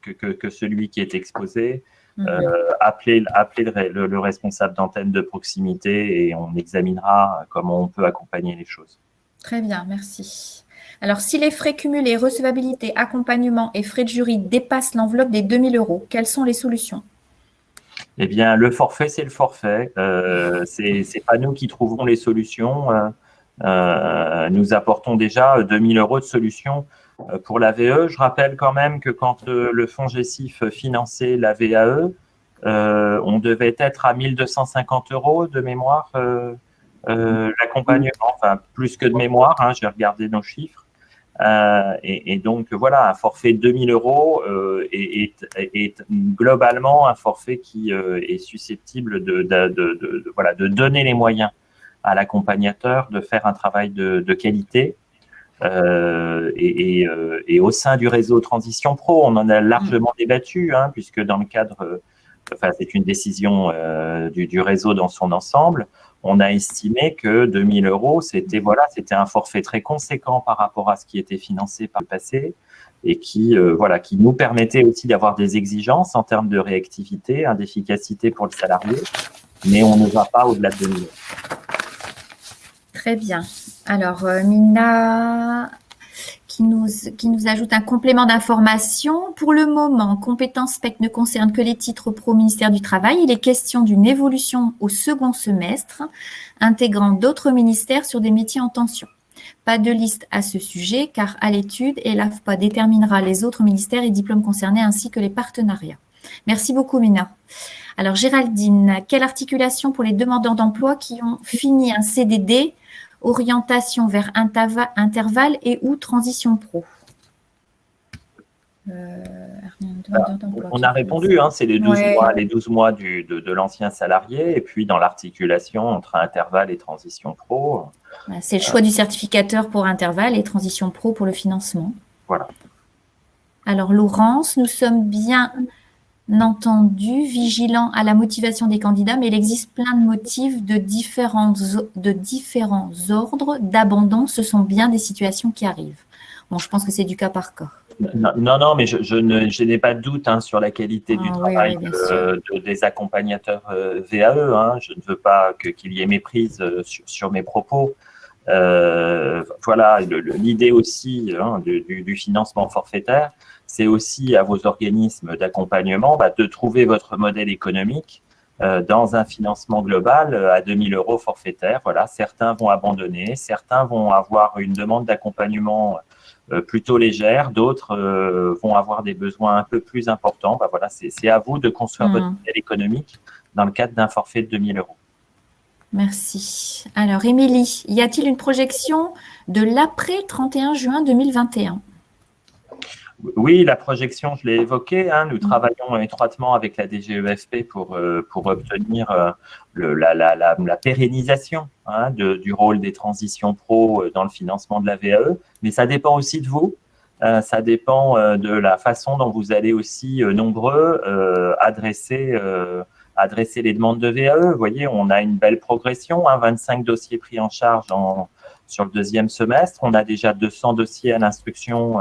que celui qui est exposé, appelez le responsable d'antenne de proximité et on examinera comment on peut accompagner les choses. Très bien, merci. Alors, si les frais cumulés, recevabilité, accompagnement et frais de jury dépassent l'enveloppe des 2 000 €, quelles sont les solutions? Eh bien, le forfait, c'est le forfait. C'est pas nous qui trouvons les solutions. Nous apportons déjà 2 000 € de solutions pour la VE. Je rappelle quand même que quand le fonds GESIF finançait la VAE, on devait être à 1 250 € de mémoire l'accompagnement, enfin plus que de mémoire, hein, j'ai regardé nos chiffres. Et donc voilà, un forfait de 2 000 € est globalement un forfait qui est susceptible de donner les moyens à l'accompagnateur de faire un travail de qualité. Et au sein du réseau Transition Pro, on en a largement débattu, hein, puisque dans le cadre, c'est une décision du réseau dans son ensemble. On a estimé que 2 000 €, c'était un forfait très conséquent par rapport à ce qui était financé par le passé et qui nous permettait aussi d'avoir des exigences en termes de réactivité, d'efficacité pour le salarié, mais on ne va pas au-delà de 2 000 €. Très bien. Alors, Mina qui nous ajoute un complément d'information. Pour le moment, compétences SPEC ne concerne que les titres pro ministère du Travail. Il est question d'une évolution au second semestre, intégrant d'autres ministères sur des métiers en tension. Pas de liste à ce sujet, car à l'étude, et l'AFPA déterminera les autres ministères et diplômes concernés ainsi que les partenariats. Merci beaucoup, Mina. Alors, Géraldine, quelle articulation pour les demandeurs d'emploi qui ont fini un CDD, orientation vers intervalle et ou transition pro? On a répondu, hein, c'est les 12 mois de l'ancien salarié, et puis dans l'articulation entre intervalle et transition pro. C'est le choix du certificateur pour intervalle et transition pro pour le financement. Voilà. Alors, Laurence, nous sommes bien entendu vigilants à la motivation des candidats, mais il existe plein de motifs de différents ordres d'abandon. Ce sont bien des situations qui arrivent. Bon, je pense que c'est du cas par cas. Non, mais je n'ai pas de doute, hein, sur la qualité du travail des accompagnateurs VAE. Hein. Je ne veux pas qu'il y ait méprise sur mes propos. Voilà, l'idée aussi, hein, du financement forfaitaire, c'est aussi à vos organismes d'accompagnement de trouver votre modèle économique dans un financement global à 2 000 € forfaitaire. Voilà, certains vont abandonner, certains vont avoir une demande d'accompagnement plutôt légère, d'autres vont avoir des besoins un peu plus importants. Voilà, c'est à vous de construire votre modèle économique dans le cadre d'un forfait de 2 000 €. Merci. Alors, Émilie, y a-t-il une projection de l'après 31 juin 2021? Oui, la projection, je l'ai évoquée. Hein, nous travaillons étroitement avec la DGEFP pour obtenir la pérennisation, hein, du rôle des transitions pro dans le financement de la VAE. Mais ça dépend aussi de vous. Ça dépend de la façon dont vous allez aussi nombreux adresser les demandes de VAE. Vous voyez, on a une belle progression, hein, 25 dossiers pris en charge sur le deuxième semestre. On a déjà 200 dossiers à l'instruction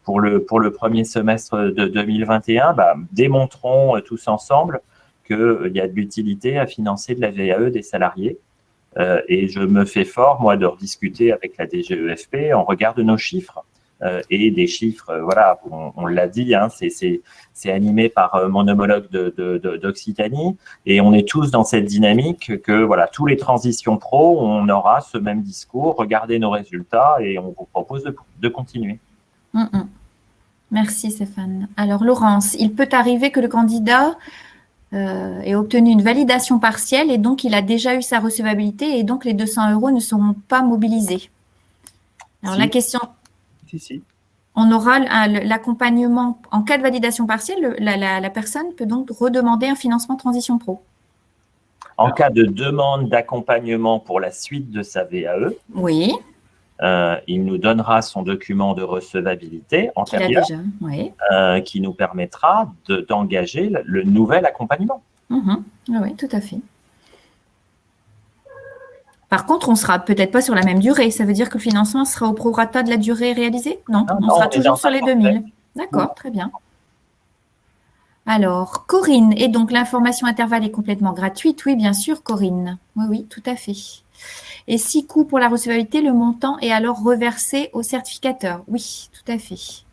pour le premier semestre de 2021. Démontrons tous ensemble qu'il y a de l'utilité à financer de la VAE des salariés. Et je me fais fort, moi, de rediscuter avec la DGEFP en regard de nos chiffres. Et des chiffres, voilà, on l'a dit, hein, c'est animé par mon homologue d'Occitanie, et on est tous dans cette dynamique que, voilà, tous les transitions pro, on aura ce même discours, regardez nos résultats, et on vous propose de continuer. Merci Stéphane. Alors Laurence, il peut arriver que le candidat ait obtenu une validation partielle et donc il a déjà eu sa recevabilité et donc les 200 € ne seront pas mobilisés. Alors la question... Si. On aura l'accompagnement en cas de validation partielle, la personne peut donc redemander un financement transition pro. En cas de demande d'accompagnement pour la suite de sa VAE, oui. Il nous donnera son document de recevabilité antérieur qui nous permettra d'engager le nouvel accompagnement. Oui, tout à fait. Par contre, on ne sera peut-être pas sur la même durée. Ça veut dire que le financement sera au prorata de la durée réalisée? Non, on sera toujours sur les 2000. D'accord, très bien. Alors, Corinne, et donc l'information intervalle est complètement gratuite? Oui, bien sûr, Corinne. Oui, tout à fait. Et si coût pour la recevabilité, le montant est alors reversé au certificateur? Oui, tout à fait.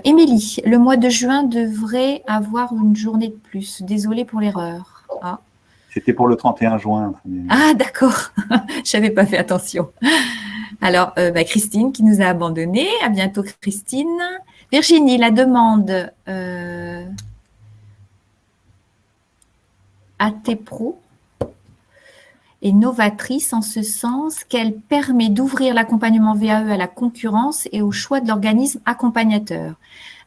Émilie, le mois de juin devrait avoir une journée de plus. Désolée pour l'erreur. Ah. C'était pour le 31 juin. Ah, d'accord. Je n'avais pas fait attention. Alors, Christine qui nous a abandonnés. À bientôt, Christine. Virginie, la demande AT-Pro est novatrice en ce sens qu'elle permet d'ouvrir l'accompagnement VAE à la concurrence et au choix de l'organisme accompagnateur,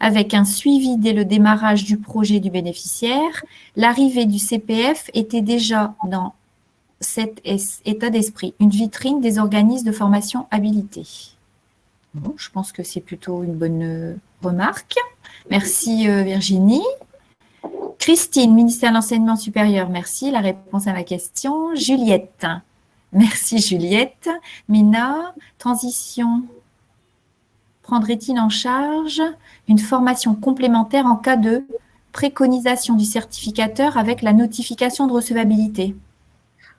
avec un suivi dès le démarrage du projet du bénéficiaire. L'arrivée du CPF était déjà dans cet état d'esprit, une vitrine des organismes de formation habilités. Bon, je pense que c'est plutôt une bonne remarque. Merci Virginie. Christine, ministère de l'Enseignement supérieur, merci. La réponse à ma question. Juliette, merci Juliette. Mina, transition, prendrait-il en charge une formation complémentaire en cas de préconisation du certificateur avec la notification de recevabilité?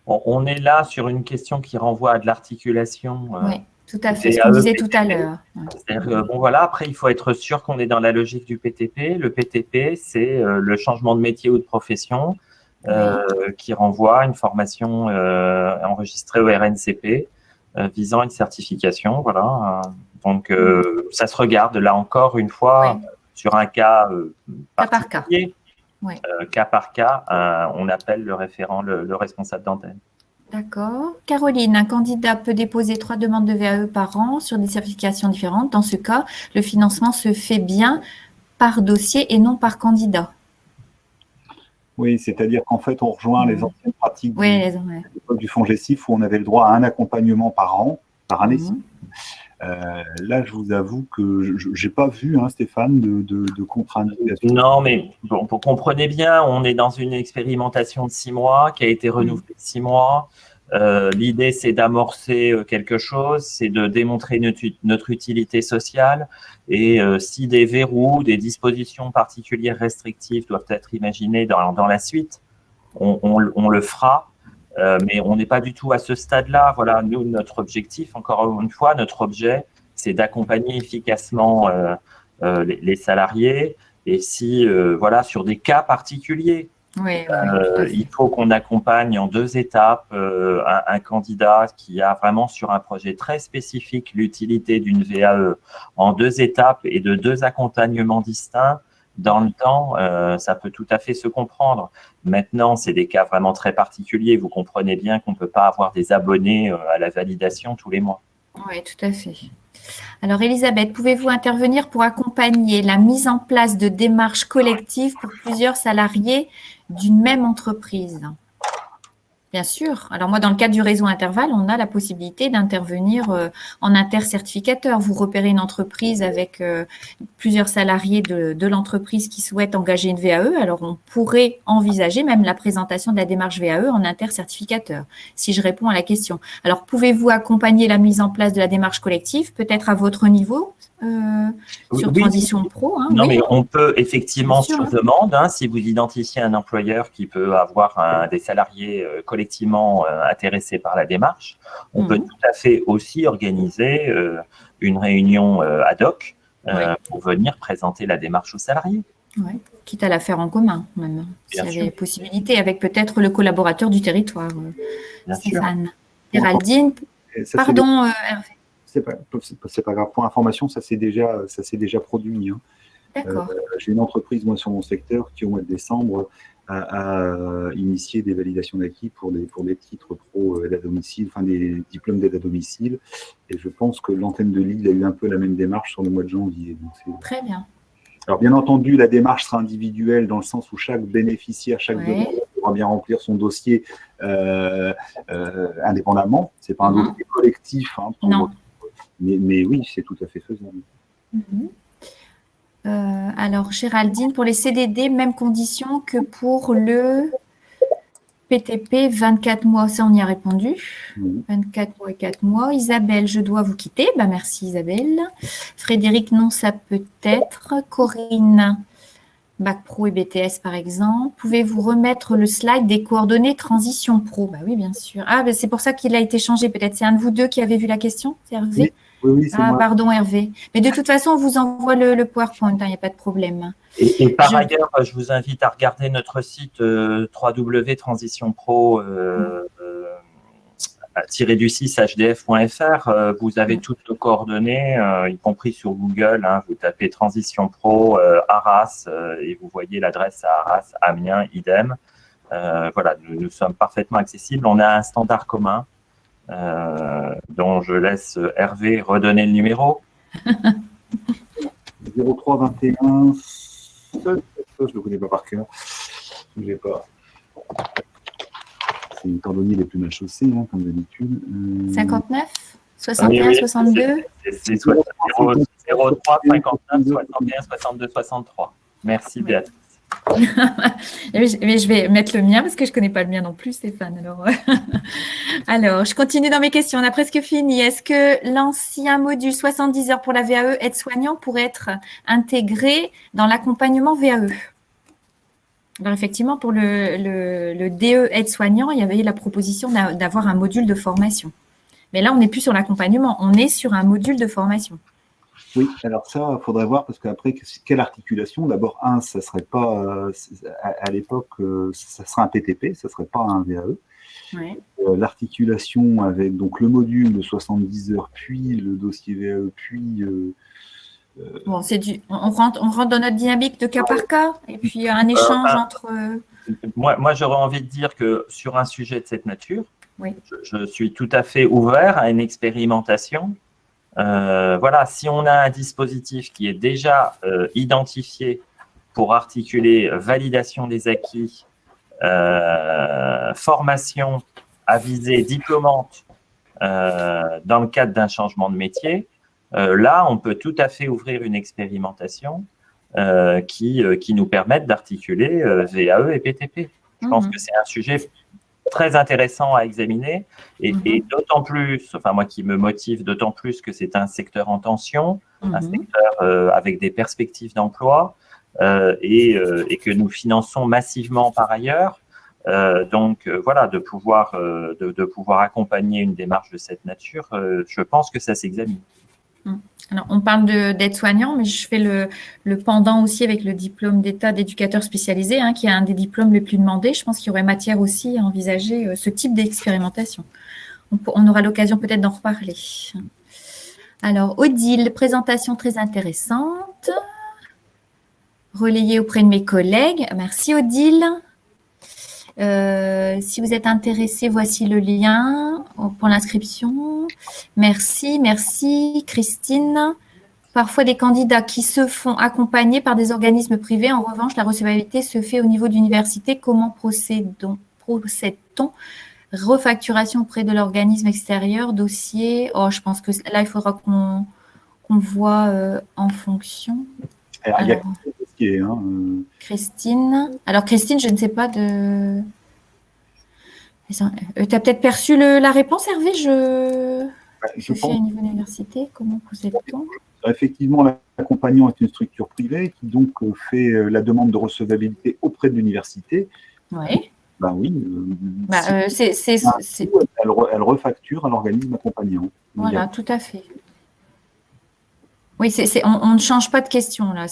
On est là sur une question qui renvoie à de l'articulation. Oui, tout à fait, ce qu'on disait tout à l'heure. Bon, voilà, après, il faut être sûr qu'on est dans la logique du PTP. Le PTP, c'est le changement de métier ou de profession qui renvoie à une formation enregistrée au RNCP visant une certification. Voilà. Donc, ça se regarde là encore une fois sur un cas particulier. Cas par cas, on appelle le référent, le responsable d'antenne. D'accord. Caroline, un candidat peut déposer 3 demandes de VAE par an sur des certifications différentes. Dans ce cas, le financement se fait bien par dossier et non par candidat. Oui, c'est-à-dire qu'en fait, on rejoint les anciennes pratiques du FONGECIF où on avait le droit à un accompagnement par an, par année. Là, je vous avoue que je n'ai pas vu, Stéphane, de contrainte. Non, mais bon, vous comprenez bien, on est dans une expérimentation de 6 mois qui a été renouvelée de 6 mois. L'idée, c'est d'amorcer quelque chose, c'est de démontrer notre utilité sociale. Et si des verrous, des dispositions particulières restrictives doivent être imaginées dans la suite, on le fera. Mais on n'est pas du tout à ce stade-là. Voilà, nous, notre objectif, encore une fois, notre objet, c'est d'accompagner efficacement les salariés. Et si, voilà, sur des cas particuliers, il faut qu'on accompagne en 2 étapes un candidat qui a vraiment sur un projet très spécifique l'utilité d'une VAE en 2 étapes et de 2 accompagnements distincts. Dans le temps, ça peut tout à fait se comprendre. Maintenant, c'est des cas vraiment très particuliers. Vous comprenez bien qu'on ne peut pas avoir des abonnés à la validation tous les mois. Oui, tout à fait. Alors, Elisabeth, pouvez-vous intervenir pour accompagner la mise en place de démarches collectives pour plusieurs salariés d'une même entreprise? Bien sûr. Alors moi, dans le cadre du réseau Intervalle, on a la possibilité d'intervenir en intercertificateur. Vous repérez une entreprise avec plusieurs salariés de l'entreprise qui souhaitent engager une VAE. Alors, on pourrait envisager même la présentation de la démarche VAE en intercertificateur, si je réponds à la question. Alors, pouvez-vous accompagner la mise en place de la démarche collective, peut-être à votre niveau sur Transition Pro? Non, mais on peut effectivement, sur demande, si vous identifiez un employeur qui peut avoir des salariés collectivement intéressés par la démarche, on peut tout à fait aussi organiser une réunion ad hoc pour venir présenter la démarche aux salariés. Ouais. Quitte à la faire en commun, même, s'il y avait possibilité, avec peut-être le collaborateur du territoire, Stéphane. Géraldine, pardon, Hervé. C'est pas grave. Pour information, ça s'est déjà produit. J'ai une entreprise, moi, sur mon secteur, qui, au mois de décembre, a initié des validations d'acquis pour des titres pro d'aide à domicile, enfin des diplômes d'aide à domicile. Et je pense que l'antenne de Lille a eu un peu la même démarche sur le mois de janvier. Donc très bien. Alors, bien entendu, la démarche sera individuelle dans le sens où chaque bénéficiaire, chaque demandeur pourra bien remplir son dossier indépendamment. Ce n'est pas un dossier collectif. Non. Mais oui, c'est tout à fait faisable. Alors, Géraldine, pour les CDD, même condition que pour le PTP, 24 mois, ça on y a répondu. Oui. 24 mois et 4 mois. Isabelle, je dois vous quitter. Merci Isabelle. Frédéric, non, ça peut être. Corinne, Bac Pro et BTS par exemple. Pouvez-vous remettre le slide des coordonnées transition pro? Oui, bien sûr. C'est pour ça qu'il a été changé. Peut-être c'est un de vous deux qui avez vu la question, c'est Hervé? Oui, c'est moi. Pardon Hervé. Mais de toute façon, on vous envoie le PowerPoint, il n'y a pas de problème. Et par ailleurs, je vous invite à regarder notre site www.transitionpro-hdf.fr. Vous avez toutes nos coordonnées, y compris sur Google. Vous tapez Transition Pro Arras et vous voyez l'adresse à Arras, Amiens, idem. Voilà, nous sommes parfaitement accessibles. On a un standard commun dont je laisse Hervé redonner le numéro. 0321. Je ne le connais pas par cœur. Je l'ai pas. C'est une cordonnier les plus mal chaussés, comme d'habitude. 59 61 62 C'est 03 59 61 62 63. Merci Béatrice. Mais je vais mettre le mien parce que je ne connais pas le mien non plus, Stéphane. Alors, je continue dans mes questions. On a presque fini. Est-ce que l'ancien module 70 heures pour la VAE aide-soignant pourrait être intégré dans l'accompagnement VAE? Alors, effectivement, pour le DE aide-soignant, il y avait la proposition d'avoir un module de formation. Mais là, on n'est plus sur l'accompagnement, on est sur un module de formation. Oui, alors ça, il faudrait voir, parce qu'après, quelle articulation? D'abord, ça ne serait pas, à l'époque, ça serait un PTP, ça ne serait pas un VAE. Ouais. L'articulation avec donc, le module de 70 heures, puis le dossier VAE, puis… Bon, on rentre dans notre dynamique de cas par cas, et puis un échange entre… Moi, j'aurais envie de dire que sur un sujet de cette nature, oui. je suis tout à fait ouvert à une expérimentation. Voilà, si on a un dispositif qui est déjà identifié pour articuler validation des acquis, formation à visée diplômante dans le cadre d'un changement de métier, là, on peut tout à fait ouvrir une expérimentation qui nous permette d'articuler VAE et PTP. Je pense que c'est un sujet très intéressant à examiner et d'autant plus, enfin moi qui me motive d'autant plus que c'est un secteur en tension, un secteur avec des perspectives d'emploi et que nous finançons massivement par ailleurs. Donc voilà, de pouvoir accompagner une démarche de cette nature, je pense que ça s'examine. Alors, on parle d'aide-soignant, mais je fais le pendant aussi avec le diplôme d'État d'éducateur spécialisé, qui est un des diplômes les plus demandés. Je pense qu'il y aurait matière aussi à envisager ce type d'expérimentation. On aura l'occasion peut-être d'en reparler. Alors, Odile, présentation très intéressante. Relayée auprès de mes collègues. Merci Odile. Si vous êtes intéressé, voici le lien pour l'inscription. Merci Christine. Parfois des candidats qui se font accompagner par des organismes privés. En revanche, la recevabilité se fait au niveau de l'université. Comment procède-t-on? Refacturation auprès de l'organisme extérieur, dossier. Je pense que là, il faudra qu'on voit en fonction. Alors, Christine. Alors, Christine, je ne sais pas de… Tu as peut-être perçu la réponse, Hervé? Je fais à niveau d'université. Comment procède-t-on? Effectivement, l'accompagnant est une structure privée qui donc fait la demande de recevabilité auprès de l'université. Oui. Oui. Elle refacture à l'organisme accompagnant. Voilà, tout à fait. Oui, on ne change pas de question là.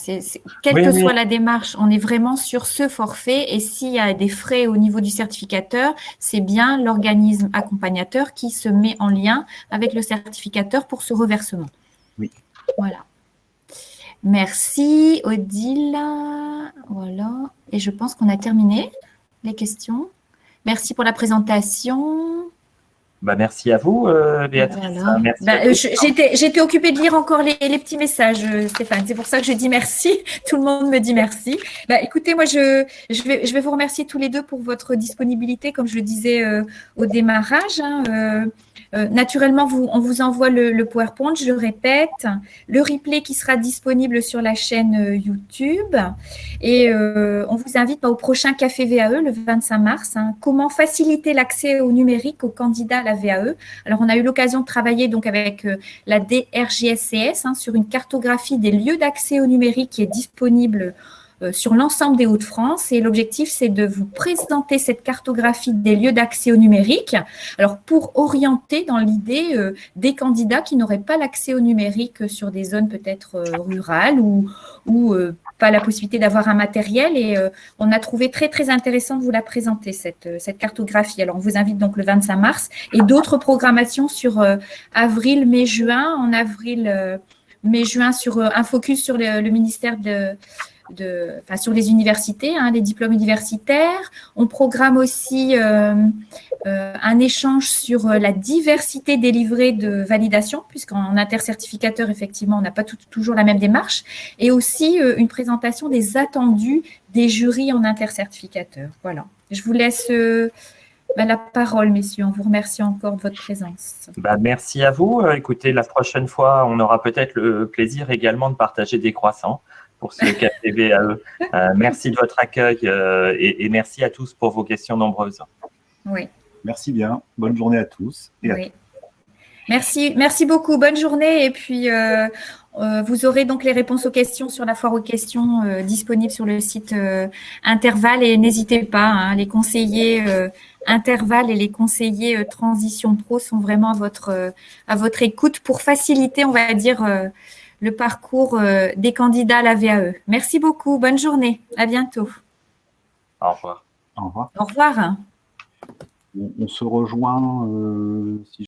Quelle que soit la démarche, on est vraiment sur ce forfait. Et s'il y a des frais au niveau du certificateur, c'est bien l'organisme accompagnateur qui se met en lien avec le certificateur pour ce reversement. Oui. Voilà. Merci Odile. Voilà. Et je pense qu'on a terminé les questions. Merci pour la présentation. Merci à vous, Béatrice. Voilà. Merci à tous. J'étais occupée de lire encore les petits messages, Stéphane. C'est pour ça que je dis merci. Tout le monde me dit merci. Écoutez, moi, je vais vous remercier tous les deux pour votre disponibilité, comme je le disais au démarrage. Naturellement, on vous envoie le PowerPoint, je le répète, le replay qui sera disponible sur la chaîne YouTube. Et on vous invite au prochain Café VAE le 25 mars. Comment faciliter l'accès au numérique aux candidats à la VAE. Alors, on a eu l'occasion de travailler donc avec la DRJSCS sur une cartographie des lieux d'accès au numérique qui est disponible sur l'ensemble des Hauts-de-France. Et l'objectif, c'est de vous présenter cette cartographie des lieux d'accès au numérique. Alors, pour orienter dans l'idée des candidats qui n'auraient pas l'accès au numérique sur des zones peut-être rurales ou pas la possibilité d'avoir un matériel. Et on a trouvé très, très intéressant de vous la présenter, cette cartographie. Alors, on vous invite donc le 25 mars et d'autres programmations sur avril, mai, juin. En avril, mai, juin, sur un focus sur le ministère sur les universités, les diplômes universitaires. On programme aussi un échange sur la diversité des livrets de validation, puisqu'en intercertificateur, effectivement, on n'a pas toujours la même démarche, et aussi une présentation des attendus des jurys en intercertificateur. Voilà. Je vous laisse la parole, messieurs. On vous remercie encore de votre présence. Merci à vous. Écoutez, la prochaine fois, on aura peut-être le plaisir également de partager des croissants pour ce Café VAE. Merci de votre accueil et merci à tous pour vos questions nombreuses. Oui. Merci bien. Bonne journée à tous. Et oui. Merci beaucoup. Bonne journée. Et puis, vous aurez donc les réponses aux questions sur la foire aux questions disponibles sur le site Interval. Et n'hésitez pas, les conseillers Interval et les conseillers Transition Pro sont vraiment à votre écoute pour faciliter, on va dire, le parcours des candidats à la VAE. Merci beaucoup. Bonne journée. À bientôt. Au revoir. Au revoir. Au revoir. On se rejoint si